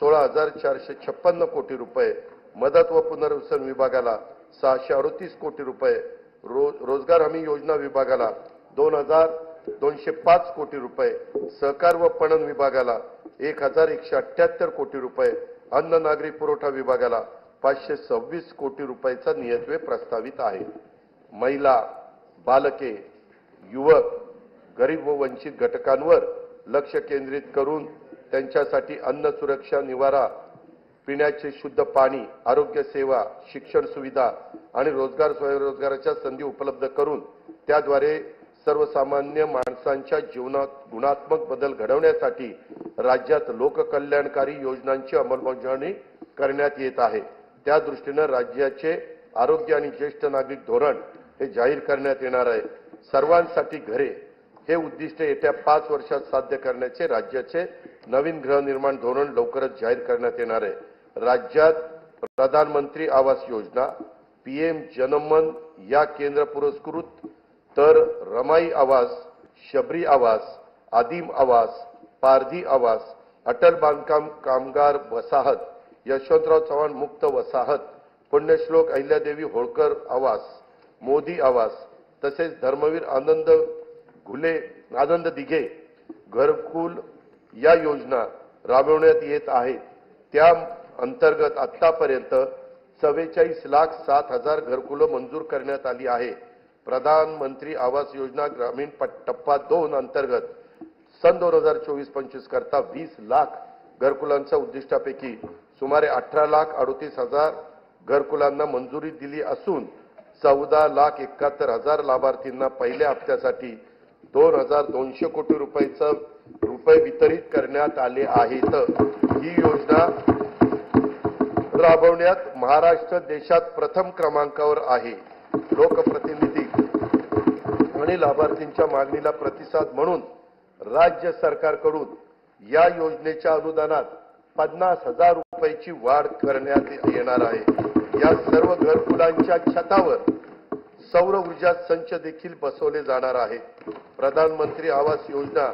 16,456 कोटी रुपये, मदत व पुनर्वसन विभागाला 638 कोटी रुपये, रोजगार हमी योजना विभागाला 2,205 कोटी रुपये, सहकार व पणन विभागाला 1,178 कोटी रुपये, अन्न नागरी पुरवठा विभागाला 526 कोटी रुपयाचा नियतव्यय प्रस्तावित आहे। महिला, बालके, युवक, गरीब व वंचित घटकांवर लक्ष केंद्रित करून त्यांच्यासाठी अन्न सुरक्षा, निवारा, पिण्याचे शुद्ध पाणी, आरोग्य सेवा, शिक्षण सुविधा आणि रोजगार स्वयंरोजगाराच्या संधी उपलब्ध करून त्याद्वारे सर्वसामान्य माणसांच्या जीवनात गुणात्मक बदल घडवण्यासाठी राज्यात लोककल्याणकारी योजनांची अंमलबजावणी करण्यात येत आहे। त्या दृष्टीने राज्याचे आरोग्य आणि ज्येष्ठ नागरिक धोरण हे जाहीर करण्यात येणार आहे। सर्वांसाठी घरे हे उद्दिष्ट येत्या 5 वर्षात साध्य करण्याचे राज्याचे नवीन गृहनिर्माण धोरण लवकरच जाहीर करण्यात येणार आहे। राज्यात प्रधानमंत्री आवास योजना, पीएम जनमन या केंद्र पुरस्कृत तर रमाई आवास, शबरी आवास, आदिम आवास, पारधी आवास, अटल बांधकाम कामगार वसाहत, यशवंतराव चव्हाण मुक्त वसाहत, पुण्यश्लोक अहिल्यादेवी होळकर आवास, मोदी आवास तसेच धर्मवीर आनंद दिघे घरकुल या योजना राबवण्यात येत आहेत। त्या अंतर्गत आतापर्यंत 44,07,000 घरकुलं मंजूर करण्यात आली आहे। प्रधानमंत्री आवास योजना ग्रामीण टप्पा 2 अंतर्गत सन 2024-25 करता 20 लाख घरकुलांच्या उद्दिष्टापैकी सुमारे 18,38,000 घरकुलांना मंजुरी दिली असून 14,71,000 लाभार्थींना पहिल्या हप्त्यासाठी 2,200 कोटी रुपये वितरित करण्यात आले आहेत। ही योजना राबवण्यात महाराष्ट्र देशात प्रथम क्रमांकावर आहे। लोकप्रतिनिधी आणि लाभार्थींच्या मागणीला प्रतिसाद म्हणून राज्य सरकारकडून या योजनेच्या अनुदानात 50,000 रुपयाची वाढ करण्यात येणार आहे। या सर्व घरकुलांच्या छतावर सौर ऊर्जा संच देखील बसवले जाणार आहेत। प्रधानमंत्री आवास योजना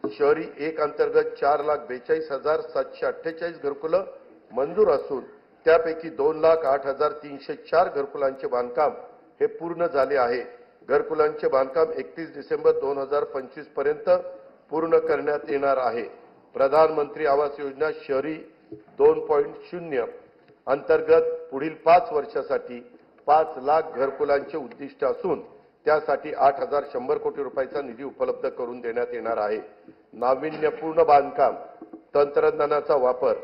शहरी 1 अंतर्गत 4,42,748 घरकुलं मंजूर असून त्यापैकी 2,08,304 घरकुलांचे बांधकाम हे पूर्ण झाले आहे। घरकुलांचे बांधकाम 31 डिसेंबर 2025 पर्यंत पूर्ण करण्यात येणार आहे। प्रधानमंत्री आवास योजना शहरी 2.0 अंतर्गत पुढील 5 वर्षासाठी 5 लाख घरकुलांचे उद्दिष्ट असून त्यासाठी 8,100 कोटी रुपयाचा निधी उपलब्ध करून देण्यात येणार आहे। नाविन्यपूर्ण बांधकाम, तंत्रज्ञानाचा वापर,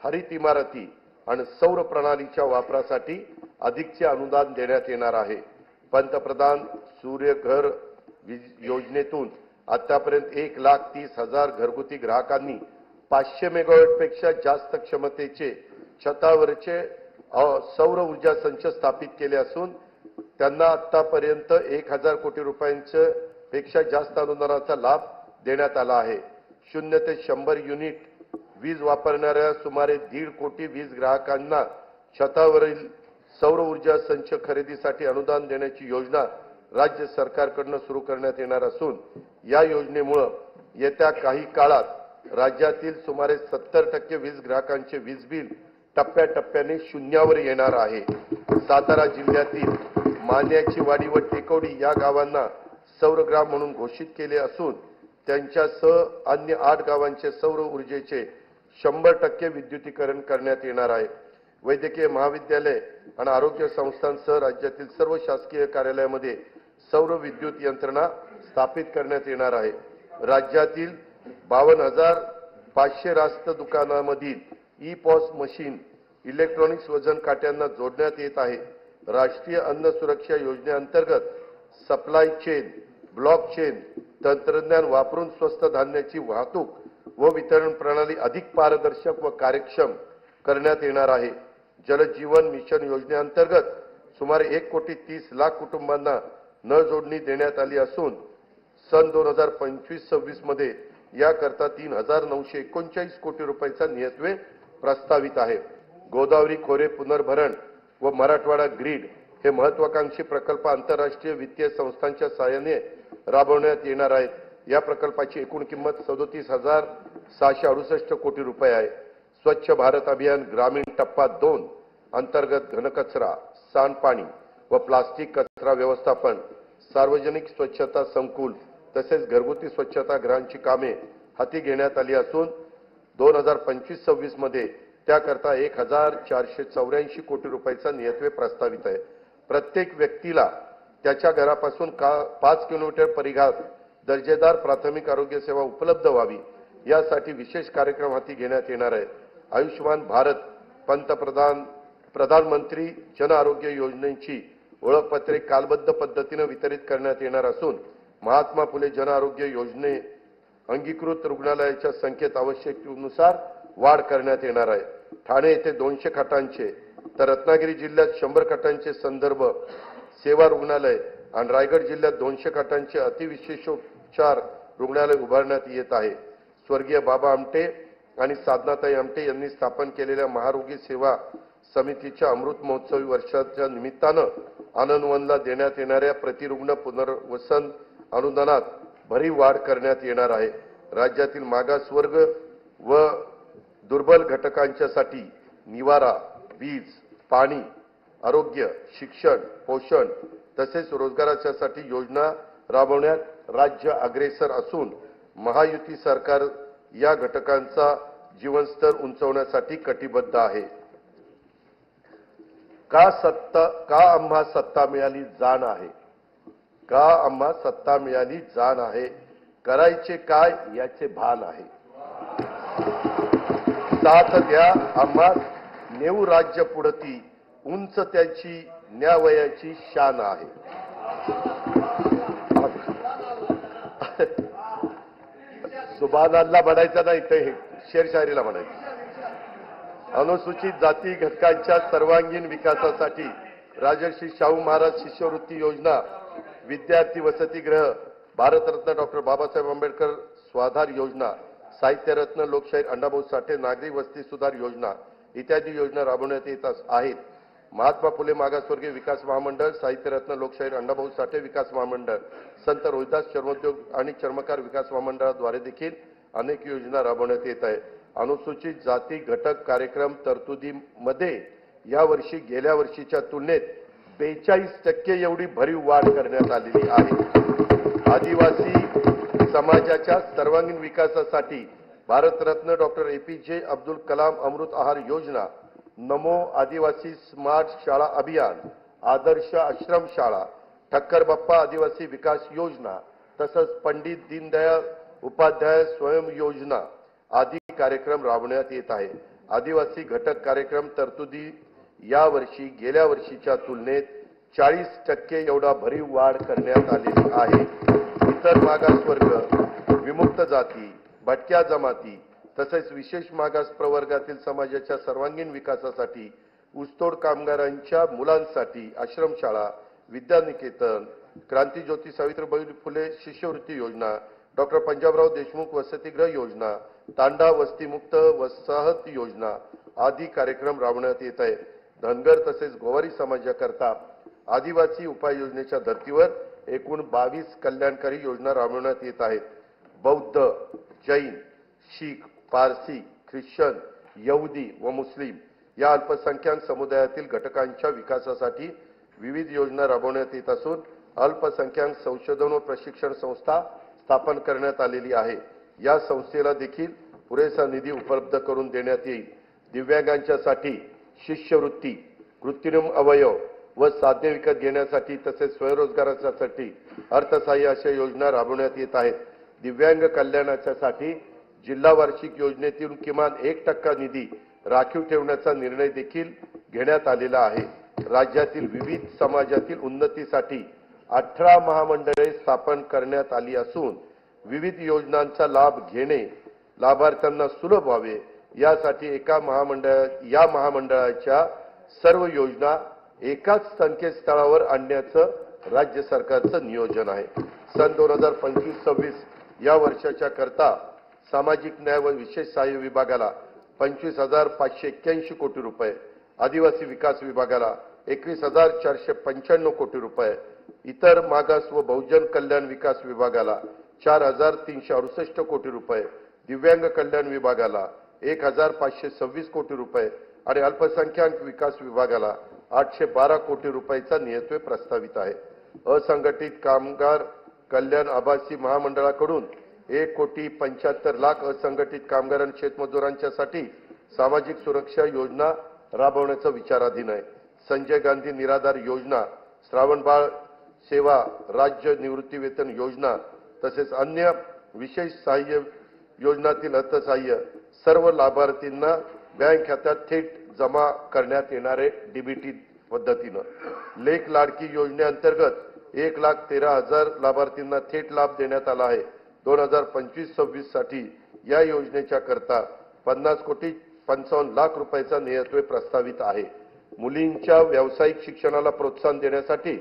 हरित इमारती आणि सौर प्रणालीच्या वापरासाठी अधिकचे अनुदान देण्यात येणार आहे। पंतप्रधान सूर्यघर योजनेतून आतापर्यंत 1,30,000 घरगुती ग्राहकांनी 500 मेगावॉट पेक्षा जास्त क्षमतेचे छतावरचे सौर ऊर्जा संच स्थापित केले असून त्यांना आतापर्यंत 1,000 कोटी रुपयांचे पेक्षा जास्त अनुदानाचा लाभ देण्यात आला आहे। 0 ते 100 युनिट वीज वापरणाऱ्या सुमारे 1.5 कोटी वीज ग्राहकांना छतावरील सौर ऊर्जा संच खरेदीसाठी अनुदान देण्याची योजना राज्य सरकारकडून सुरू करण्यात येणार असून या योजनेमुळे येत्या काही काळात राज्यातील सुमारे 70% वीज ग्राहकांचे वीज बिल टप्प्याटप्प्याने शून्यावर येणार आहे। सातारा जिल्ह्यातील मान्याची वाडी व टेकवडी या गावांना सौरग्राम म्हणून घोषित केले असून त्यांच्यासह अन्य 8 गावांचे सौर ऊर्जेचे 100% विद्युतीकरण करण्यात येणार आहे. वैद्यकीय महाविद्यालय आणि आरोग्य संस्थांसह राज्यातील सर्व शासकीय कार्यालयामध्ये सौर विद्युत यंत्रणा स्थापित करण्यात येणार आहे. राज्यातील 52,500 रास्त दुकानांमधील ई-पॉस मशीन इलेक्ट्रॉनिक्स वजन काट्यांना जोडण्यात येत आहे. राष्ट्रीय अन्न सुरक्षा योजनेअंतर्गत सप्लाय चेन ब्लॉक चेन तंत्रज्ञान वापरून स्वस्त धान्याची वाहतूक व वितरण प्रणाली अधिक पारदर्शक व कार्यक्षम करण्यात येणार आहे. जल जीवन मिशन योजनेअंतर्गत सुमारे 1,30,00,000 कुटुंबांना नळ जोडणी देण्यात आली असून सन 2025-26 मध्ये याकरता 3,939 कोटी रुपयांचा नियतव्यय प्रस्तावित आहे. गोदावरी खोरे पुनर्भरण व मराठवाडा ग्रीड हे महत्वाकांक्षी प्रकल्प आंतरराष्ट्रीय वित्तीय संस्थांच्या सहाय्याने राबवण्यात येणार आहेत. या प्रकल्पाची एकूण किंमत 37,668 कोटी रुपये आहे. स्वच्छ भारत अभियान ग्रामीण टप्पा 2 अंतर्गत घनकचरा, सांडपाणी व प्लास्टिक कचरा व्यवस्थापन, सार्वजनिक स्वच्छता संकुल तसेच घरगुती स्वच्छता गृहांची कामे हाती घेण्यात आली असून 2025-26 मध्ये त्याकरता 1,484 कोटी रुपयांचा नियतव्यय प्रस्तावित आहे. प्रत्येक व्यक्तीला त्याच्या घरापासून 5 किलोमीटर परिघात दर्जेदार प्राथमिक आरोग्य सेवा उपलब्ध व्हावी यासाठी विशेष कार्यक्रम हाती घेण्यात येणार आहे. आयुष्यमान भारत प्रधानमंत्री जन आरोग्य योजनेची ओळखपत्रे कालबद्ध पद्धतीने वितरित करण्यात येणार असून महात्मा फुले जन आरोग्य योजने अंगीकृत रुग्णालयाच्या संख्येत आवश्यकतेनुसार वाढ करण्यात येणार आहे. ठाणे येथे 200 खाटांचे तर रत्नागिरी जिल्ह्यात 100 खाटांचे संदर्भ सेवा रुग्णालय आणि रायगड जिल्ह्यात 200 खाटांचे अतिविशेषोपचार रुग्णालय उभारण्यात येत आहे. स्वर्गीय बाबा आमटे आणि साधनाताई आमटे यांनी स्थापन केलेल्या महारोगी सेवा समितीच्या अमृत महोत्सवी वर्षाच्या निमित्तानं आनंदवनला देण्यात येणाऱ्या प्रतिरुग्ण पुनर्वसन अनुदानात भरीव वाढ करण्यात येणार आहे. राज्यातील मागासवर्ग व दुर्बल घटकांच्यासाठी निवारा, वीज, पाणी, आरोग्य, शिक्षण, पोषण तसेच रोजगारासाठी योजना राबवण्यात राज्य अग्रेसर असून महायुती सरकार या घटकांचा जीवनस्तर उंचावण्यासाठी कटिबद्ध आहे. का आम्हा सत्ता मिळाली जाण आहे. का आम्हा सत्ता मिळाली जाण आहे. करायचे काय याचे भान आहे. साथ द्या आम्हा नेऊ राज्य पुढती उंच त्याची न्यावयाची शान आहे. सुभान अल्लाह म्हणायचं नाही ते शेरशायरीला म्हणायचं. अनुसूचित जाती घटकांच्या सर्वांगीण विकासासाठी राजर्षी शाहू महाराज शिष्यवृत्ती योजना, विद्यार्थी वसतिगृह, भारतरत्न डॉक्टर बाबासाहेब आंबेडकर स्वाधार योजना, साहित्यरत्न लोकशाहीर अण्णाभाऊ साठे नागरी वस्ती सुधार योजना इत्यादी योजना राबवण्यात येत आहेत. महात्मा फुले मागासवर्गीय विकास महामंडळ, साहित्यरत्न लोकशाहीर अण्णाभाऊ साठे विकास महामंडळ, संत रोहिदास चर्मोद्योग आणि चर्मकार विकास महामंडळाद्वारे देखील अनेक योजना राबवण्यात येत आहेत. अनुसूचित जाती घटक कार्यक्रम तरतुदीमध्ये यावर्षी गेल्या वर्षीच्या तुलनेत 42% एवढी भरीव वाढ करण्यात आलेली आहे. आदिवासी समाजाच्या सर्वांगीण विकासासाठी भारतरत्न डॉक्टर APJ अब्दुल कलाम अमृत आहार योजना, नमो आदिवासी स्मार्ट शाळा अभियान, आदर्श आश्रम शाळा, ठक्कर बाप्पा आदिवासी विकास योजना तसंच पंडित दीनदयाळ उपाध्याय स्वयं योजना आदी कार्यक्रम राबवण्यात येत आहे. आदिवासी घटक कार्यक्रम तरतुदी यावर्षी गेल्या वर्षीच्या तुलनेत 40% एवढा भरीव वाढ करण्यात आलेली आहे. इतर मागासवर्ग, विमुक्त जाती, भटक्या जमाती तसेच विशेष मागास प्रवर्गातील समाजाच्या सर्वांगीण विकासासाठी ऊसतोड कामगारांच्या मुलांसाठी आश्रमशाळा, विद्यानिकेतन, क्रांतीज्योती सावित्रीबाई फुले शिष्यवृत्ती योजना, डॉक्टर पंजाबराव देशमुख वसतिगृह योजना, तांडा वस्तीमुक्त वसाहत योजना आदी कार्यक्रम राबवण्यात येत आहे. धनगर तसेच गोवारी समाजाकरता आदिवासी उपाययोजनेच्या धर्तीवर एकूण 22 कल्याणकारी योजना राबवण्यात येत आहेत. बौद्ध, जैन, शीख, पारसी, ख्रिश्चन, यहुदी व मुस्लिम या अल्पसंख्याक समुदायातील घटकांच्या विकासासाठी विविध योजना राबवण्यात येत असून अल्पसंख्याक संशोधन व प्रशिक्षण संस्था स्थापन करण्यात आलेली आहे। या संस्थेला देखील पुरेसा निधी उपलब्ध करून देण्यात येईल। दिव्यांगांच्यासाठी शिष्यवृत्ती, कृत्रिम अवयव व साधने विकत घेण्यासाठी तसेच स्वयंरोजगारासाठी अर्थसहाय्य अशा योजना राबवण्यात येत आहेत। दिव्यांग कल्याणासाठी जिल्हा वार्षिक योजनेतून किमान 1% निधी राखीव ठेवण्याचा निर्णय देखील घेण्यात आलेला आहे। राज्यातील विविध समाजातील उन्नतीसाठी 18 महामंडळे स्थापन करण्यात आली असून विविध योजनांचा लाभ घेणे लाभार्थ्यांना सुलभ व्हावे यासाठी या महामंडळाच्या सर्व योजना एकाच संकेतस्थळावर आणण्याचं राज्य सरकारचं नियोजन आहे। सन 2025-26 या वर्षाच्या करता सामाजिक न्याय व विशेष सहाय्य विभागाला 25,581 कोटी रुपये, आदिवासी विकास विभागाला 21,495 कोटी रुपये, इतर मागास व बहुजन कल्याण विकास विभागाला 4,368 कोटी रुपये, दिव्यांग कल्याण विभागाला 1,526 कोटी रुपये आणि अल्पसंख्याक विकास विभागाला 812 कोटी रुपयाचा नियतव्यय प्रस्तावित आहे। असंघटित कामगार कल्याण आभासी महामंडळाकडून 1,75,00,000 असंघटित कामगार आणि शेतमजुरांच्यासाठी सामाजिक सुरक्षा योजना राबवण्याचा विचाराधीन आहे। संजय गांधी निराधार योजना, श्रावणबाळ सेवा राज्य निवृत्ती वेतन योजना तसेच अन्य विशेष सहाय्य योजनातील अर्थसहाय्य सर्व लाभार्थींना बँक खात्यात थेट जमा करण्यात येणारे डीबीटी पद्धतीनं लेख लाडकी योजनेअंतर्गत 1,13,000 लाभार्थींना थेट लाभ देण्यात आला आहे। 2025-26 साठी या योजनेच्या करता 50,55,00,000 रुपयाचा नियतव्यय प्रस्तावित आहे। मुलींच्या व्यावसायिक शिक्षणाला प्रोत्साहन देण्यासाठी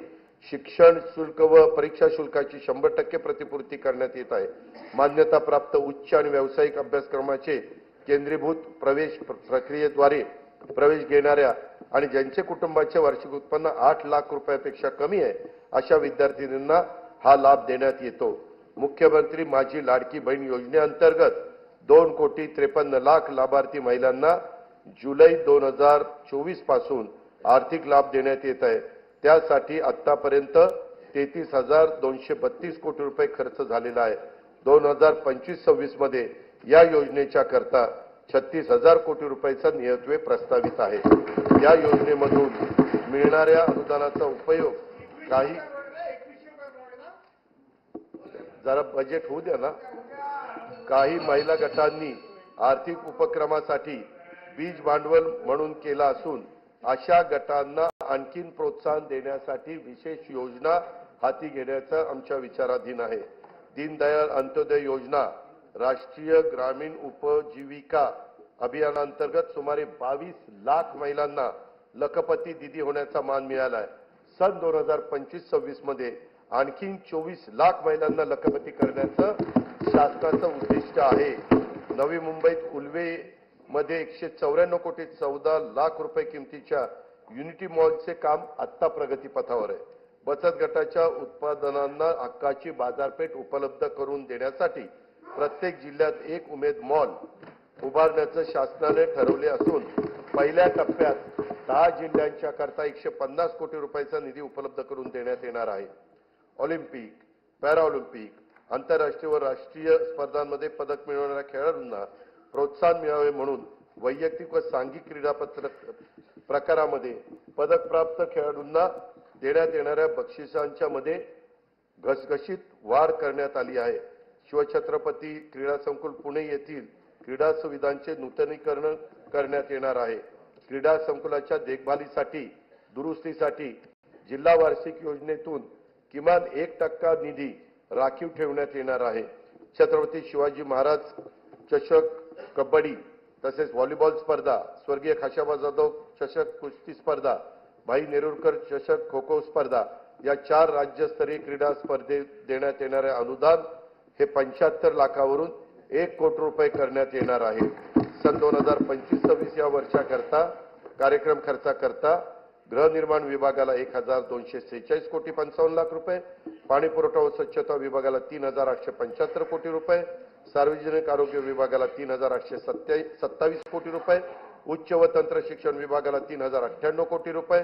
शिक्षण शुल्क व परीक्षा शुल्काची 100% प्रतिपूर्ती करण्यात येत आहे। मान्यता प्राप्त उच्च आणि व्यावसायिक अभ्यासक्रमाचे केंद्रीभूत प्रवेश प्रक्रियेद्वारे प्रवेश घेणाऱ्या आणि ज्यांचे कुटुंबाचे वार्षिक उत्पन्न 8 लाख रुपयापेक्षा कमी आहे अशा विद्यार्थिनींना हा लाभ देण्यात येतो। मुख्यमंत्री माझी लाडकी बहीण योजनेअंतर्गत 2,53,00,000 लाभार्थी महिलांना जुलै 2024 पासून आर्थिक लाभ देण्यात येत आहे। त्यासाठी आतापर्यंत 33,232 कोटी रुपये खर्च झालेला आहे। 2025-26 मध्ये या योजनेच्या करता 36,000 कोटी रुपयाचा नियतव्यय प्रस्तावित आहे। या योजनेमधून मिळणाऱ्या अनुदानाचा उपयोग जरा बजेट होऊ द्या ना। काही महिला गटांनी आर्थिक उपक्रमासाठी बीज भांडवल म्हणून केला असून अशा गटांना आणखीन प्रोत्साहन देण्यासाठी विशेष योजना हाती घेण्याचा आमच्या विचाराधीन आहे। दीनदयाळ अंत्योदय योजना राष्ट्रीय ग्रामीण उपजीविका अभियानांतर्गत सुमारे 22 लाख महिलांना लखपती दीदी होण्याचा मान मिळाला आहे। सन 2025-26 मध्ये आणखी 24 लाख महिलांना लखपती करण्याचं शासनाचं उद्दिष्ट आहे। नवी मुंबईत उल्वे मध्ये 194 कोटी 14 लाख रुपये किमतीच्या युनिटी मॉलचे काम आता प्रगतीपथावर आहे। बचत गटाच्या उत्पादनांना हक्काची बाजारपेठ उपलब्ध करून देण्यासाठी प्रत्येक जिल्ह्यात एक उमेद मॉल उभारण्याचं शासनाने ठरवले असून पहिल्या टप्प्यात 10 जिल्ह्यांच्या करता 150 कोटी रुपयाचा निधी उपलब्ध करून देण्यात येणार आहे। ऑलिम्पिक, पॅराऑलिम्पिक, आंतरराष्ट्रीय व राष्ट्रीय स्पर्धांमध्ये पदक मिळवणाऱ्या खेळाडूंना प्रोत्साहन मिळावे म्हणून वैयक्तिक व सांघिक क्रीडा प्रकारामध्ये पदक प्राप्त खेळाडूंना देण्यात येणाऱ्या बक्षिसांच्या मध्ये घसघशीत वाढ करण्यात आली आहे। शिवछत्रपती क्रीडा संकुल पुणे येथील क्रीडा सुविधांचे नूतनीकरण करण्यात येणार आहे। क्रीडा संकुलाच्या देखभालीसाठी दुरुस्तीसाठी जिल्हा वार्षिक योजनेतून किमान 1% निधी राखीव ठेवण्यात येणार आहे। छत्रपती शिवाजी महाराज चषक कबड्डी तसेच व्हॉलीबॉल स्पर्धा, स्वर्गीय खाशाबा जाधव चषक कुस्ती स्पर्धा, भाई नेरुरकर चषक खो खो स्पर्धा या 4 राज्यस्तरीय क्रीडा स्पर्धेत देण्यात येणारे अनुदान हे 75 लाखावरून 1 कोटी रुपये करण्यात येणार आहे। सन 2025-26 या वर्षाकरता कार्यक्रम खर्चाकरता गृहनिर्माण विभागाला 1,246 कोटी 55 लाख रुपये, पाणी पुरवठा व स्वच्छता विभागाला 3,875 कोटी रुपये, सार्वजनिक आरोग्य विभागाला 3,827 कोटी रुपये, उच्च व तंत्र शिक्षण विभागाला 3,098 कोटी रुपये,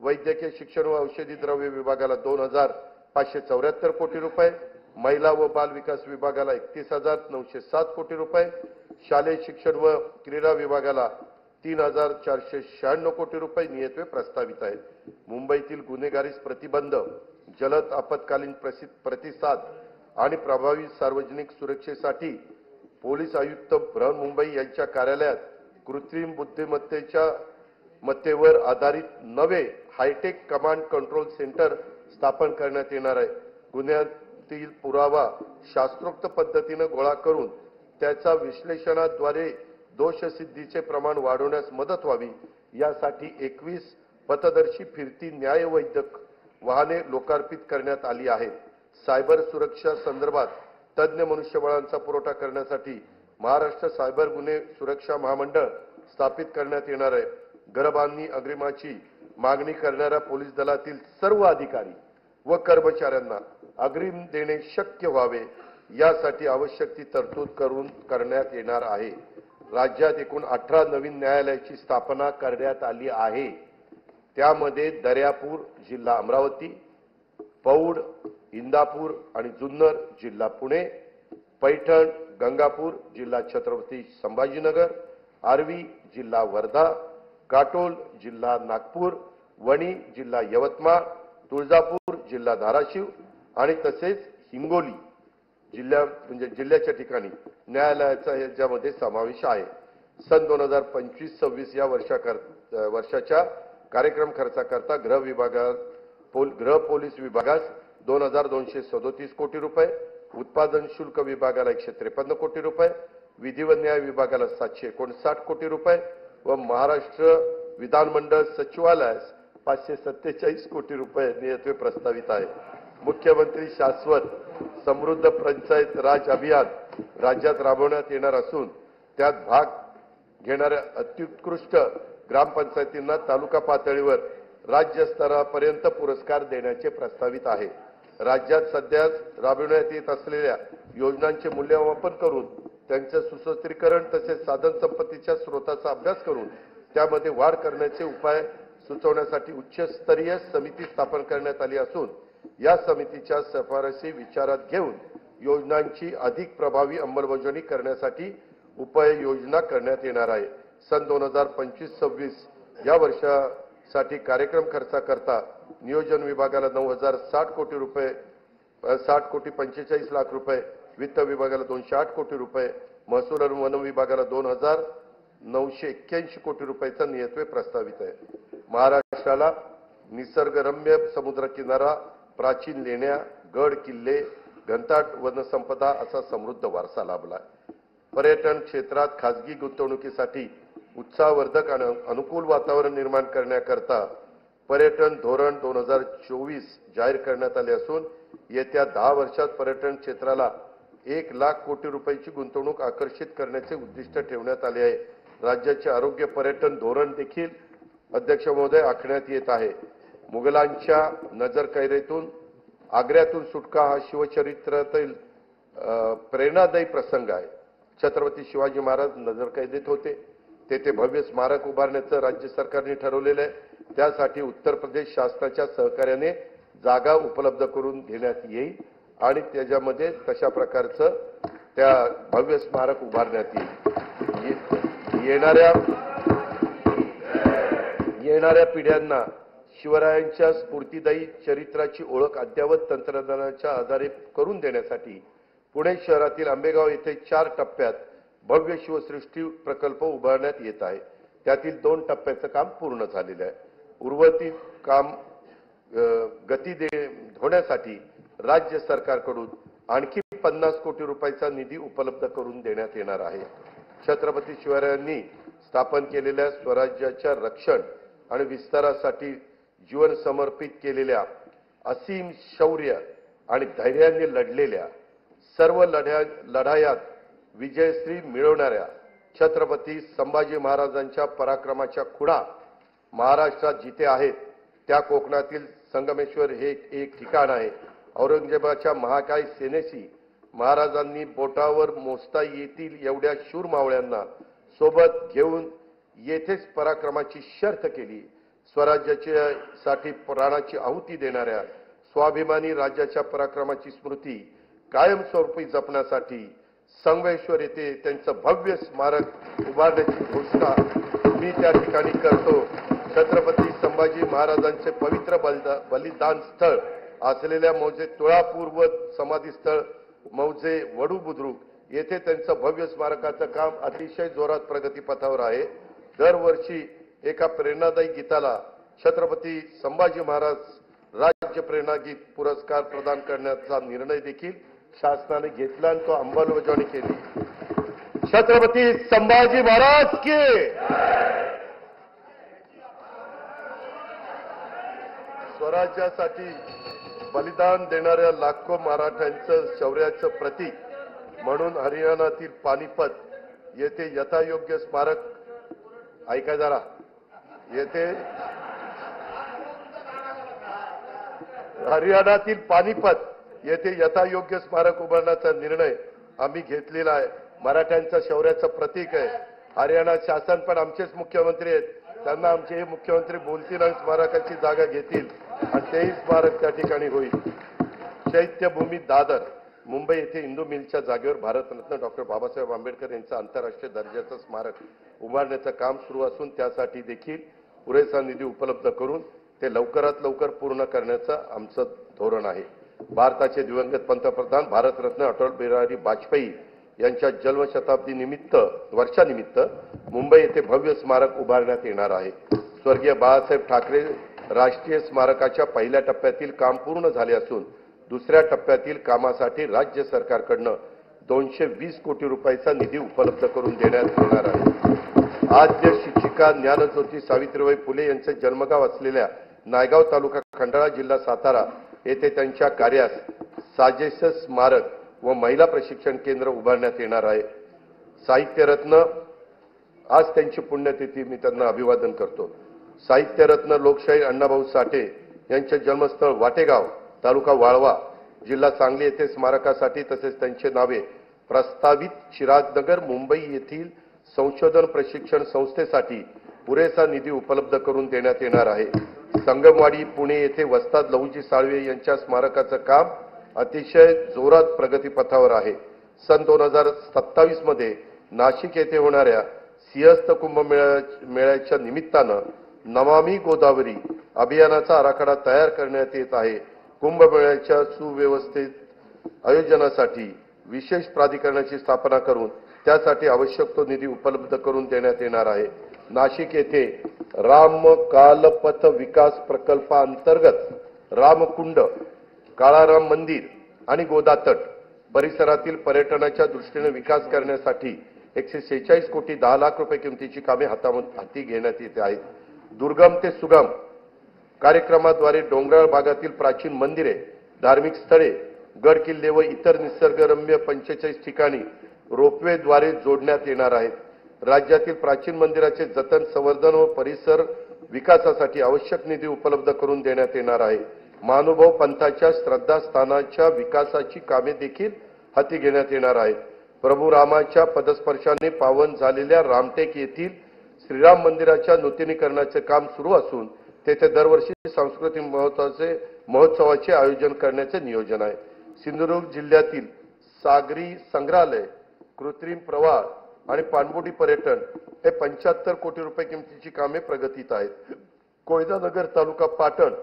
वैद्यकीय शिक्षण व औषधी द्रव्य विभागाला 2,574 कोटी रुपये, महिला व बाल विकास विभागाला 31,907 कोटी रुपये, शालेय शिक्षण व क्रीडा विभागाला 3,496 कोटी रुपये नियतवे प्रस्तावित आहेत। मुंबईतील गुन्हेगारीस प्रतिबंध, जलद आपत्कालीन प्रतिसाद आणि प्रभावी सार्वजनिक सुरक्षेसाठी पोलीस आयुक्त बृहन्मुंबई यांच्या कार्यालयात कृत्रिम बुद्धिमत्तेवर आधारित नवे हायटेक कमांड कंट्रोल सेंटर स्थापन करण्यात येणार आहे। गुन्ह्यातील पुरावा शास्त्रोक्त पद्धतीने गोळा करून त्याचा विश्लेषणाद्वारे दोषसिद्धीचे प्रमाण वाढवण्यास मदत व्हावी यासाठी 21 पथदर्शी फिरती न्यायवैद्यक वाहने लोकार्पित करण्यात आली आहेत। सायबर सुरक्षा संदर्भात तज्ञ मनुष्यबळांचा पुरवठा करण्यासाठी महाराष्ट्र सायबर गुन्हे सुरक्षा महामंडळ स्थापित करण्यात येणार आहे। घरबांधणी अग्रिमाची मागणी करणाऱ्या पोलीस दलातील सर्व अधिकारी व कर्मचाऱ्यांना अग्रिम देणे शक्य व्हावे यासाठी आवश्यक ती तरतूद करण्यात येणार आहे। राज्यात एकूण 18 नवीन न्यायालयाची स्थापना करण्यात आली आहे। त्यामध्ये दर्यापूर जिल्हा अमरावती, पौड, इंदापूर आणि जुन्नर जिल्हा पुणे, पैठण, गंगापूर जिल्हा छत्रपती संभाजीनगर, आर्वी जिल्हा वर्धा, काटोल जिल्हा नागपूर, वणी जिल्हा यवतमाळ, तुळजापूर जिल्हा धाराशिव आणि तसेच हिंगोली जिल्ह्याच्या ठिकाणी न्यायालयाचा याच्यामध्ये समावेश आहे। सन 2025-26 या वर्षाच्या कार्यक्रम खर्चाकरता गृह पोलीस विभागास 2,237 कोटी रुपये, उत्पादन शुल्क विभागाला 153 कोटी रुपये, विधी व न्याय विभागाला 759 कोटी रुपये व महाराष्ट्र विधानमंडळ सचिवालयास 547 कोटी रुपये नियतवे प्रस्तावित आहे। मुख्यमंत्री शाश्वत समृद्ध पंचायत राज अभियान राज्यात राबवण्यात येणार असून त्यात भाग घेणाऱ्या अत्युत्कृष्ट ग्रामपंचायतींना तालुका पातळीवर राज्य स्तरापर्यंत पुरस्कार देण्याचे प्रस्तावित आहे। राज्यात सध्या राबविण्यात येत असलेल्या योजनांचे मूल्यमापन करून त्यांचे सुसूत्रीकरण तसेच साधन संपत्तीच्या स्रोताचा अभ्यास करून त्यामध्ये वाढ करण्याचे उपाय सुचवण्यासाठी उच्चस्तरीय समिती स्थापन करण्यात आली असून या समितीच्या शिफारसी विचारात घेऊन योजनांची अधिक प्रभावी अंमलबजावणी करण्यासाठी उपाययोजना करण्यात येणार आहे। सन 2025-26 या वर्षासाठी कार्यक्रम खर्चाकरता नियोजन विभागाला 9,060 कोटी रुपये 60,45 लाख रुपये, वित्त विभागाला 208 कोटी रुपये, महसूल आणि वन विभागाला 2,981 कोटी रुपयाचा नियतवे प्रस्तावित आहे। महाराष्ट्राला निसर्गरम्य समुद्रकिनारा, प्राचीन लेण्या, गड किल्ले, घनदाट वनसंपदा असा समृद्ध वारसा लाभला आहे। पर्यटन क्षेत्रात खासगी गुंतवणुकीसाठी उत्साहवर्धक आणि अनुकूल वातावरण निर्माण करण्याकरता पर्यटन धोरण 2024 जाहीर करण्यात आले असून येत्या 10 वर्षात पर्यटन क्षेत्राला 1 लाख कोटी रुपयाची गुंतवणूक आकर्षित करण्याचे उद्दिष्ट ठेवण्यात आले आहे। राज्याचे आरोग्य पर्यटन धोरण देखील अध्यक्ष महोदय आखण्यात येत आहे। मुघलांच्या नजरकैदेतून आग्र्यातून सुटका हा शिवचरित्रातील प्रेरणादायी प्रसंग आहे। छत्रपती शिवाजी महाराज नजरकैदेत होते, तेथे भव्य स्मारक उभारण्याचं राज्य सरकारने ठरवलेलं आहे। त्यासाठी उत्तर प्रदेश शासनाच्या सहकार्याने जागा उपलब्ध करून घेण्यात येईल आणि त्याच्यामध्ये तशा प्रकारचं त्या भव्य स्मारक उभारण्यात येईल। येणाऱ्या पिढ्यांना शिवरायांच्या स्फूर्तिदायी चरित्राची ओळख अद्ययावत तंत्रज्ञानाच्या आधारे करून देण्यासाठी पुणे शहरातील आंबेगाव येथे 4 टप्प्यात भव्य शिवसृष्टी प्रकल्प उभारण्यात येत आहे। त्यातील 2 टप्प्याचं काम पूर्ण झालेलं आहे। उर्वरित काम गती होण्यासाठी राज्य सरकारकडून आणखी 50 कोटी रुपयाचा निधी उपलब्ध करून देण्यात येणार आहे। छत्रपती शिवरायांनी स्थापन केलेल्या स्वराज्याच्या रक्षण आणि विस्तारासाठी जीवन समर्पित केलेल्या असीम शौर्य आणि धैर्याने लढलेल्या सर्व लढायात विजयश्री मिळवणाऱ्या छत्रपती संभाजी महाराजांच्या पराक्रमाच्या खुणा महाराष्ट्रात जिथे आहेत त्या कोकणातील संगमेश्वर हे एक ठिकाण आहे। औरंगजेबाच्या महाकाय सेनेशी महाराजांनी बोटावर मोजता येतील एवढ्या शूर मावळ्यांना सोबत घेऊन येथेच पराक्रमाची शर्थ केली। स्वराज्यासाठी प्राणाची आहुती देणाऱ्या स्वाभिमानी राज्याच्या पराक्रमाची स्मृती कायमस्वरूपी जपण्यासाठी संगमेश्वर येथे त्यांचं भव्य स्मारक उभारण्याची घोषणा मी त्या ठिकाणी करतो. छत्रपती संभाजी महाराजांचे पवित्र बलिदान स्थळ असलेल्या मौजे तुळापूर्व समाधी स्थळ मौजे वडू बुद्रुक येथे त्यांचं भव्य स्मारकाचं काम अतिशय जोरात प्रगतीपथावर आहे. दरवर्षी एका प्रेरणादायी गीताला छत्रपती संभाजी महाराज राज्य प्रेरणा गीत पुरस्कार प्रदान करण्याचा निर्णय देखील शासनाने घेतला आणि तो अंमलबजावणी केली. छत्रपती संभाजी महाराज की स्वराज्यासाठी बलिदान देणाऱ्या लाखो मराठ्यांचं शौर्याचं प्रतीक म्हणून हरियाणातील पानिपत येथे यथायोग्य स्मारक ऐका जरा येथे हरियाणातील पानिपत येथे यथायोग्य स्मारक उभारण्याचा निर्णय आम्ही घेतलेला आहे. मराठ्यांच्या शौर्याचं प्रतीक आहे. हरियाणा शासन पण आमचेच मुख्यमंत्री आहेत. त्यांना आमचे हे मुख्यमंत्री बोलतील आणि स्मारकाची जागा घेतील आणि तेही स्मारक त्या ठिकाणी होईल. चैत्यभूमी दादर मुंबई येथे इंदू मिलच्या जागेवर भारतरत्न डॉक्टर बाबासाहेब आंबेडकर यांचं आंतरराष्ट्रीय दर्जाचं स्मारक उभारण्याचं काम सुरू असून त्यासाठी देखील पुरेसा निधी उपलब्ध करून ते लवकरात लवकर पूर्ण करण्याचं आमचं धोरण आहे. भारताचे दिवंगत पंतप्रधान भारतरत्न अटल बिहारी वाजपेयी यांच्या जन्मशताब्दी वर्षानिमित्त मुंबई येथे भव्य स्मारक उभारण्यात येणार आहे. स्वर्गीय बाळासाहेब ठाकरे राष्ट्रीय स्मारकाच्या पहिल्या टप्प्यातील काम पूर्ण झाले असून दुसऱ्या टप्प्यातील कामासाठी राज्य सरकारकडून 220 कोटी रुपयाचा निधी उपलब्ध करून देण्यात येणार आहे. आद्य शिक्षिका ज्ञानज्योती सावित्रीबाई फुले यांचे जन्मगाव असलेल्या नायगाव तालुका खंडाळा जिल्हा सातारा येथे त्यांच्या कार्यास साजेस स्मारक व महिला प्रशिक्षण केंद्र उभारण्यात येणार आहे. साहित्यरत्न आज त्यांची पुण्यतिथी मी त्यांना अभिवादन करतो. साहित्यरत्न लोकशाहीर अण्णाभाऊ साठे यांचे जन्मस्थळ वाटेगाव तालुका वाळवा जिल्हा सांगली येथे स्मारकासाठी तसेच त्यांचे नावे प्रस्तावित चिरागनगर मुंबई येथील संशोधन प्रशिक्षण संस्थेसाठी पुरेसा निधी उपलब्ध करून देण्यात येणार आहे. संगमवाडी पुणे येथे वस्ताद लहुजी साळवे यांच्या स्मारकाचं काम अतिशय जोरात प्रगतीपथावर आहे. सन 2027 मध्ये नाशिक येथे होणाऱ्या सिंहस्थ कुंभमेळ्याच्या निमित्तानं नमामि गोदावरी अभियानाचा आराखडा तयार करण्यात येत आहे. कुंभमेळ्याच्या सुव्यवस्थित आयोजनासाठी विशेष प्राधिकरणाची स्थापना करून त्यासाठी आवश्यक तो निधी उपलब्ध करून देण्यात येणार आहे. नाशिक येथे रामकालपथ विकास प्रकल्पांतर्गत रामकुंड, काळाराम मंदिर आणि गोदातट परिसरातील पर्यटनाच्या दृष्टीने विकास करण्यासाठी 146 कोटी 10 लाख रुपये किमतीची कामे हाती घेण्यात येत आहेत. दुर्गम ते सुगम कार्यक्रमाद्वारे डोंगराळ भागातील प्राचीन मंदिरे, धार्मिक स्थळे, गड किल्ले व इतर निसर्गरम्य 45 ठिकाणी रोपवेद्वारे जोडण्यात येणार आहेत. राज्यातील प्राचीन मंदिराचे जतन, संवर्धन व परिसर विकासासाठी आवश्यक निधी उपलब्ध करून देण्यात येणार आहे. महानुभाव पंथाच्या श्रद्धास्थानाच्या विकासाची कामे देखील हाती घेण्यात येणार आहेत. प्रभू रामाच्या पदस्पर्शाने पावन झालेल्या रामटेक येथील श्रीराम मंदिराच्या नूतनीकरणाचे काम सुरू असून तेथे दरवर्षी सांस्कृतिक महोत्सवाचे आयोजन करण्याचे नियोजन आहे. सिंधुदुर्ग जिल्ह्यातील सागरी संग्रहालय, कृत्रिम प्रवाह आणि पाणबुडी पर्यटन हे 75 कोटी रुपये किमतीची कामे प्रगतीत आहेत. कोयनानगर तालुका पाटण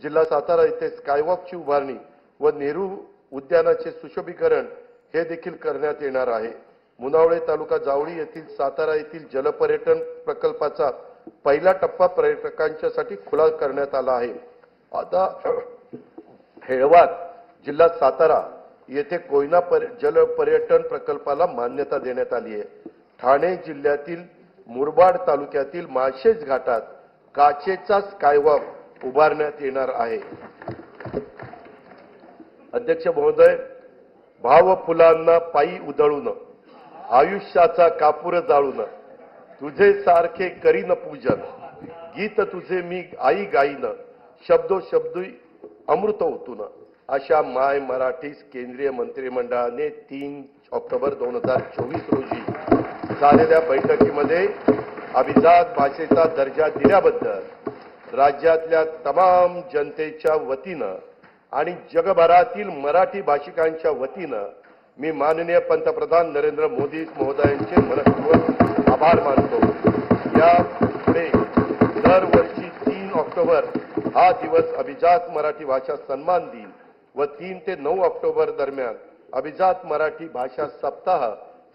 जिल्हा सातारा येथे स्कायवॉकची उभारणी व नेहरू उद्यानाचे सुशोभीकरण हे देखील करण्यात येणार आहे. मुनावळे तालुका जावळी येथील सातारा येथील जलपर्यटन प्रकल्पाचा पहिला टप्पा पर्यटकांच्यासाठी खुला करण्यात आला आहे. आता हेळवाद जिल्हा सातारा येथे कोयना जलपर्यटन प्रकल्पाला मान्यता देण्यात आली आहे. ठाणे जिल्ह्यातील मुरबाड तालुक्यातील माळशेज घाटात काचेचा स्कायवॉक उभारण्यात येणार आहे. अध्यक्ष महोदय, भाव फुलांना पायी उधळून आयुष्याचा कापूर जाळून तुझे सारखे करीन पूजन, गीत तुझे मी आई गाईन, शब्दोशब्दी अमृत ओतून, अशा माय मराठी केंद्रीय मंत्रिमंडळाने 3 ऑक्टोबर 2024 रोजी झालेल्या बैठकीमध्ये अभिजात भाषेचा दर्जा दिल्याबद्दल राज्यातल्या तमाम जनतेच्या वतीनं आणि जगभरातील मराठी भाषिकांच्या वतीनं मी माननीय पंतप्रधान नरेंद्र मोदी महोदयांचे मनपूर्वक आभार मानतो। या पुढे दरवर्षी 3 ऑक्टोबर हा दिवस अभिजात मराठी भाषा सन्मान दिन व 3 ते 9 ऑक्टोबर दरम्यान अभिजात मराठी भाषा सप्ताह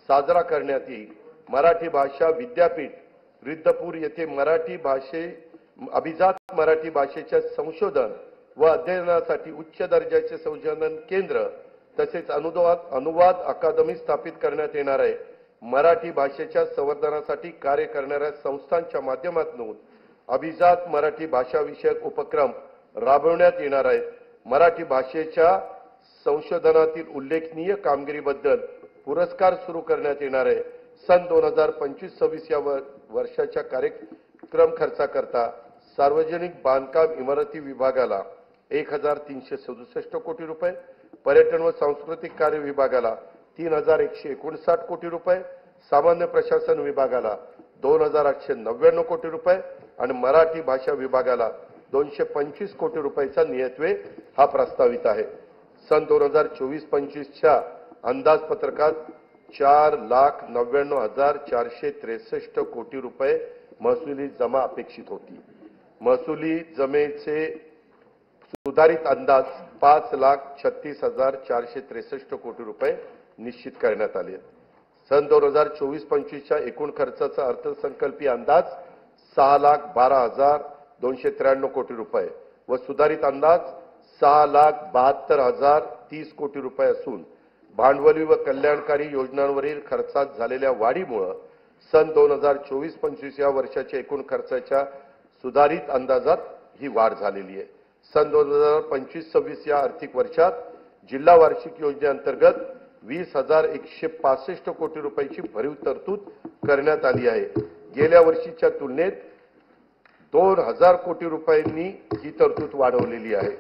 साजरा करण्यात येईल। मराठी भाषा विद्यापीठ रिद्धपूर येथे अभिजात मराठी भाषेच्या संशोधन व अध्ययनासाठी उच्च दर्जाचे संशोधन केंद्र तसेच अनुवाद अकादमी स्थापित करण्यात येणार आहे। मराठी भाषेच्या संवर्धनासाठी कार्य करणाऱ्या संस्थांच्या माध्यमातून अभिजात मराठी भाषा विषयक उपक्रम राबवण्यात येणार आहेत। मराठी भाषेच्या संशोधनातील उल्लेखनीय कामगिरीबद्दल पुरस्कार सुरू करण्यात येणार आहे। सन 2025-26 या वर्षाच्या कार्यक्रम खर्चाकरता सार्वजनिक बांधकाम इमारती विभागाला 1367 कोटी रुपये, पर्यटन व सांस्कृतिक कार्य विभागाला 3159 कोटी रुपये, सामान्य प्रशासन विभागाला 2899 कोटी रुपये आणि मराठी भाषा विभागाला 225 कोटी रुपयाचा नियतव्यय हा प्रस्तावित आहे। सन 2024-25च्या अंदाजपत्रकात 4,99,463 कोटी रुपये महसुली जमा अपेक्षित होती। महसुली जमेचे सुधारित अंदाज 5,36,463 कोटी रुपये निश्चित करण्यात आले। सन 2024-25च्या एकूण खर्चाचा अर्थसंकल्पीय अंदाज 6,12,293 कोटी रुपये व सुधारित अंदाज 6,72,030 कोटी रुपये असून भांडवली व कल्याणकारी योजनांवरील खर्चात झालेल्या वाढीमुळे सन 2024-25 या वर्षाच्या एकूण खर्चाच्या सुधारित अंदाजात ही वाढ झालेली आहे। सन 2025-26 या आर्थिक वर्षात जिल्हा वार्षिक योजनेअंतर्गत 20,165 कोटी रुपयाची भरीव तरतूद करण्यात आली आहे। गेल्या वर्षीच्या तुलनेत 2,000 कोटी रुपयांनी ही तरतूद वाढवलेली आहे।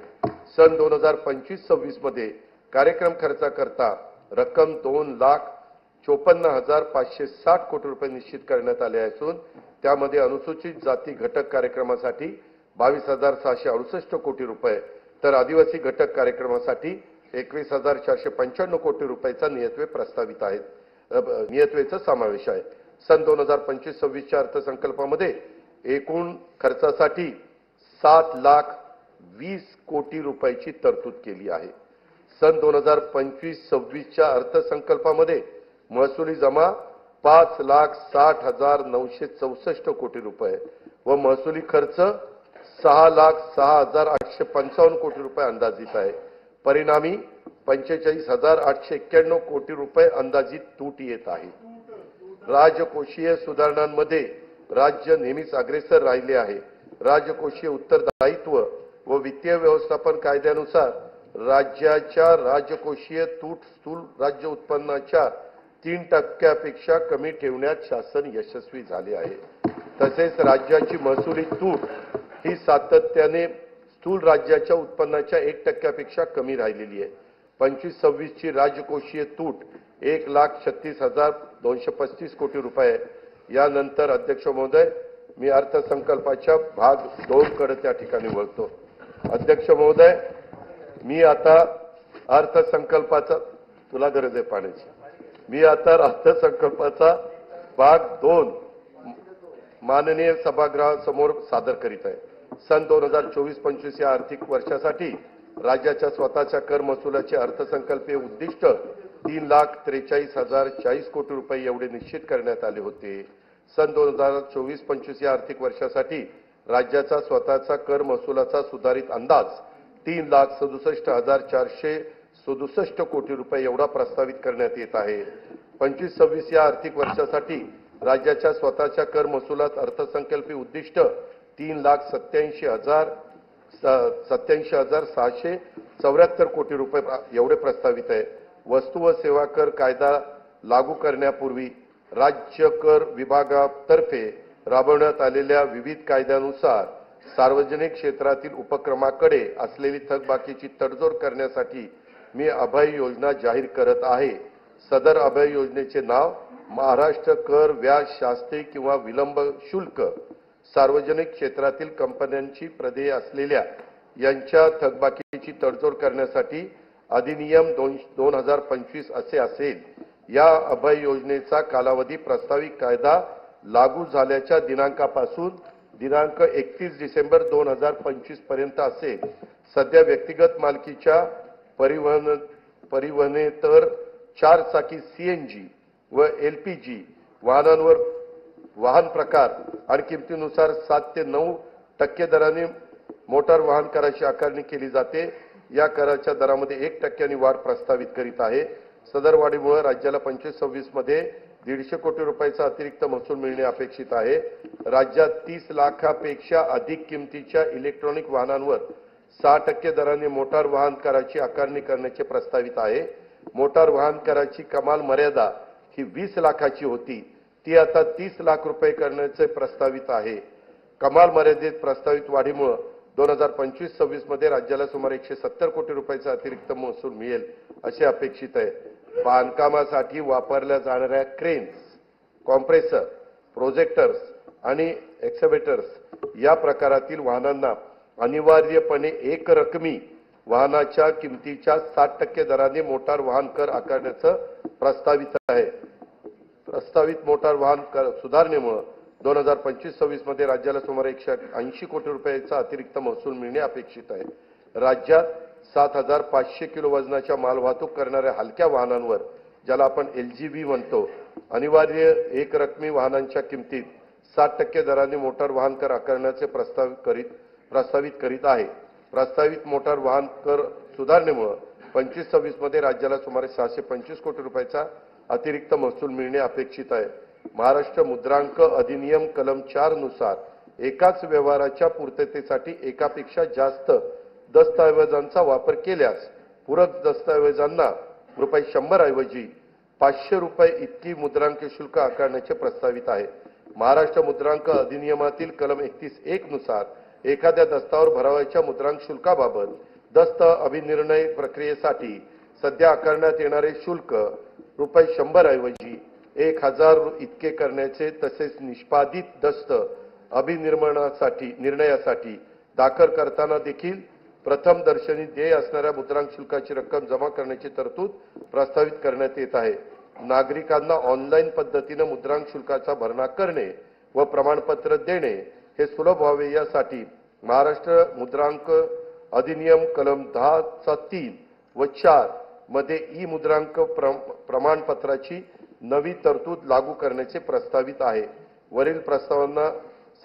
सन 2025-26 मध्ये कार्यक्रम खर्चाकरता रक्कम 2,54,560 कोटी रुपये निश्चित करण्यात आले असून त्यामध्ये अनुसूचित जाती घटक कार्यक्रमासाठी 22,668 कोटी रुपये तर आदिवासी घटक कार्यक्रमासाठी 21,495 कोटी रुपयाचा नियतव्यय प्रस्तावित आहे। नियतव्ययाचा समावेश आहे। सन 2025-26च्या अर्थसंकल्पामध्ये एकूण खर्चासाठी 7,20,00,000 कोटी रुपयाची तरतूद केली आहे। सन 2025-26च्या अर्थसंकल्पामध्ये महसुली जमा 5,60,964 कोटी रुपये व महसुली खर्च 6,06,855 कोटी रुपये अंदाजित आहे। परिणामी 45,891 कोटी रुपये अंदाजित तूट येत आहे। राजकोषीय सुधारणांमध्ये राज्य नेहमीच अग्रेसर राहिले आहे। राजकोषीय उत्तरदायित्व व वित्तीय व्यवस्थापन कायद्यानुसार राज्याच्या राजकोषीय तूट स्थूल राज्य उत्पन्नाच्या 3% कमी ठेवण्यात शासन यशस्वी झाले आहे। तसेच राज्याची महसुली तूट ही सातत्याने स्थूल राज्याच्या उत्पन्नाच्या 1% कमी राहिलेली आहे। 25-26 ची राजकोषीय तूट 1,36,235 कोटी रुपये। यानंतर अध्यक्ष महोदय मी अर्थसंकल्पाच्या भाग 2 कडे त्या ठिकाणी वळतो। अध्यक्ष महोदय मी आता अर्थसंकल्पाचा तुला गरज आहे पाण्याची मी आता अर्थसंकल्पाचा भाग 2 माननीय सभागृहासमोर सादर करीत आहे। सन 2024-25 या आर्थिक वर्षासाठी राज्याच्या स्वतःच्या कर महसुलाचे अर्थसंकल्पीय उद्दिष्ट 3,43,040 कोटी रुपये एवढे निश्चित करण्यात आले होते। सन 2024-25 या आर्थिक वर्षासाठी राज्याचा स्वतःचा कर महसुलाचा सुधारित अंदाज 3,67,467 कोटी रुपये एवढा प्रस्तावित करण्यात येत आहे। 25-26 या आर्थिक वर्षासाठी राज्याच्या स्वतःच्या कर महसुलात अर्थसंकल्पीय उद्दिष्ट 3,87,674 कोटी रुपये एवढे प्रस्तावित आहे। वस्तू व सेवा कर कायदा लागू करण्यापूर्वी राज्य कर विभागातर्फे राबवण्यात आलेल्या विविध कायद्यानुसार सार्वजनिक क्षेत्रातील उपक्रमाकडे असलेली थकबाकीची तडजोड करण्यासाठी मी अभय योजना जाहीर करत आहे। सदर अभय योजनेचे नाव महाराष्ट्र कर व्याज शास्ती किंवा विलंब शुल्क सार्वजनिक क्षेत्रातील कंपन्यांची प्रदेय असलेल्या यांच्या थकबाकीची तडजोड करण्यासाठी अधिनियम 2025 असे असेल। या अभय योजनेचा कालावधी प्रस्तावित कायदा लागू झाल्याच्या दिनांकापासून दिनांक 31 डिसेंबर 2025 पर्यंत असेल। सध्या व्यक्तिगत मालकीच्या परिवहनेतर 4 चाकी सीएनजी व एलपीजी वाहनांवर वाहन प्रकार आणि किमतीनुसार 7 ते 9% दराने मोटार वाहन कराची आकारणी केली जाते। या कराच्या दरामध्ये 1% वाढ प्रस्तावित करीत आहे। सदर वाढीमुळे राज्याला 25-26 मध्ये 150 कोटी रुपयाचा अतिरिक्त महसूल मिळणे अपेक्षित आहे। राज्यात 30 लाखापेक्षा अधिक किमतीच्या इलेक्ट्रॉनिक वाहनांवर 6% दराने मोटार वाहन कराची आकारणी करण्याचे प्रस्तावित आहे। मोटार वाहन कराची कमाल मर्यादा ही 20 लाखाची होती, ती आता 30 लाख रुपये करण्याचे प्रस्तावित आहे। कमाल मर्यादेत प्रस्तावित वाढीमुळे 2025-26 मध्ये राज्याला सुमारे 170 कोटी रुपयाचा अतिरिक्त महसूल मिळेल असे अपेक्षित आहे। बांधकामासाठी वापरल्या जाणाऱ्या क्रेन्स, कॉम्प्रेसर, प्रोजेक्टर्स आणि एक्सकेव्हेटर्स या प्रकारातील वाहनांना अनिवार्यपणे एक रकमी वाहनाच्या किमतीच्या 60% दराने मोटार वाहन कर आकारण्याचं प्रस्तावित आहे। प्रस्तावित मोटार वाहन कर सुधारणेमुळे 2025-26 मध्ये राज्याला सुमारे 180 कोटी रुपयाचा अतिरिक्त महसूल मिळणे अपेक्षित आहे। राज्यात 7500 किलो वजनाच्या मालवाहतूक करणाऱ्या हलक्या वाहनांवर, ज्याला आपण एलजीव्ही म्हणतो, अनिवार्य एक रकमी वाहनांच्या किमतीत 60% दराने मोटार वाहन कर आकारण्याचे प्रस्तावित करीत आहे। प्रस्तावित मोटार वाहन कर सुधारणेमुळे 25-26 मध्ये राज्याला सुमारे 625 कोटी रुपयाचा अतिरिक्त महसूल मिळणे अपेक्षित आहे। महाराष्ट्र मुद्रांक अधिनियम कलम 4 नुसार एकाच व्यवहाराच्या पूर्ततेसाठी एकापेक्षा जास्त दस्तऐवजांचा वापर केल्यास पूरक दस्तऐवजांना ₹100 ऐवजी ₹500 इतकी मुद्रांक शुल्क आकारण्याचे प्रस्तावित आहे। महाराष्ट्र मुद्रांक अधिनियमातील कलम 31(1) नुसार एखाद्या दस्तावर भरावयाच्या मुद्रांक शुल्काबाबत दस्त अभिनिर्णय प्रक्रियेसाठी सध्या आकारण्यात येणारे शुल्क ₹100 ऐवजी 1000 इतके करण्याचे, तसेच निष्पादित दस्त निर्णयासाठी दाखल करताना देखील प्रथम दर्शनी देय असणाऱ्या मुद्रांक शुल्काची रक्कम जमा करण्याची तरतूद प्रस्तावित करण्यात येत आहे। नागरिकांना ऑनलाईन पद्धतीने मुद्रांक शुल्काचा भरणा करणे व प्रमाणपत्र देणे हे सुलभ व्हावे यासाठी महाराष्ट्र मुद्रांक अधिनियम कलम 10(3) व 4 मध्ये ई मुद्रांक प्रमाणपत्राची नवी तरतूद लागू करण्याचे प्रस्तावित आहे। वरील प्रस्तावांना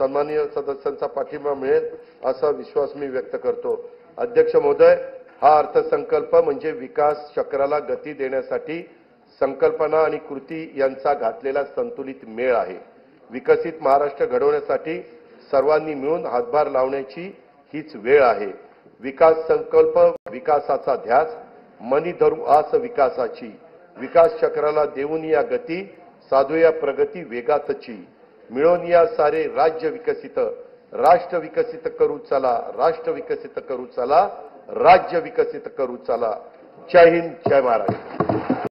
सन्माननीय सदस्यांचा पाठिंबा मिळेल असा विश्वास मी व्यक्त करतो। अध्यक्ष महोदय, हा अर्थसंकल्प म्हणजे विकास चक्राला गती देण्यासाठी संकल्पना आणि कृती यांचा घातलेला संतुलित मेळ आहे। विकसित महाराष्ट्र घडवण्यासाठी सर्वांनी मिळून हातभार लावण्याची हीच वेळ आहे। विकास संकल्प, विकासाचा ध्यास, मनी धरू आस विकासाची, विकास चक्राला देऊन या गती, साधूया प्रगती वेगातची, मिळून या सारे राज्य विकसित, राष्ट्र विकसित करू चला, राष्ट्र विकसित करू चला, राज्य विकसित करू चला। जय हिंद, जय महाराष्ट्र।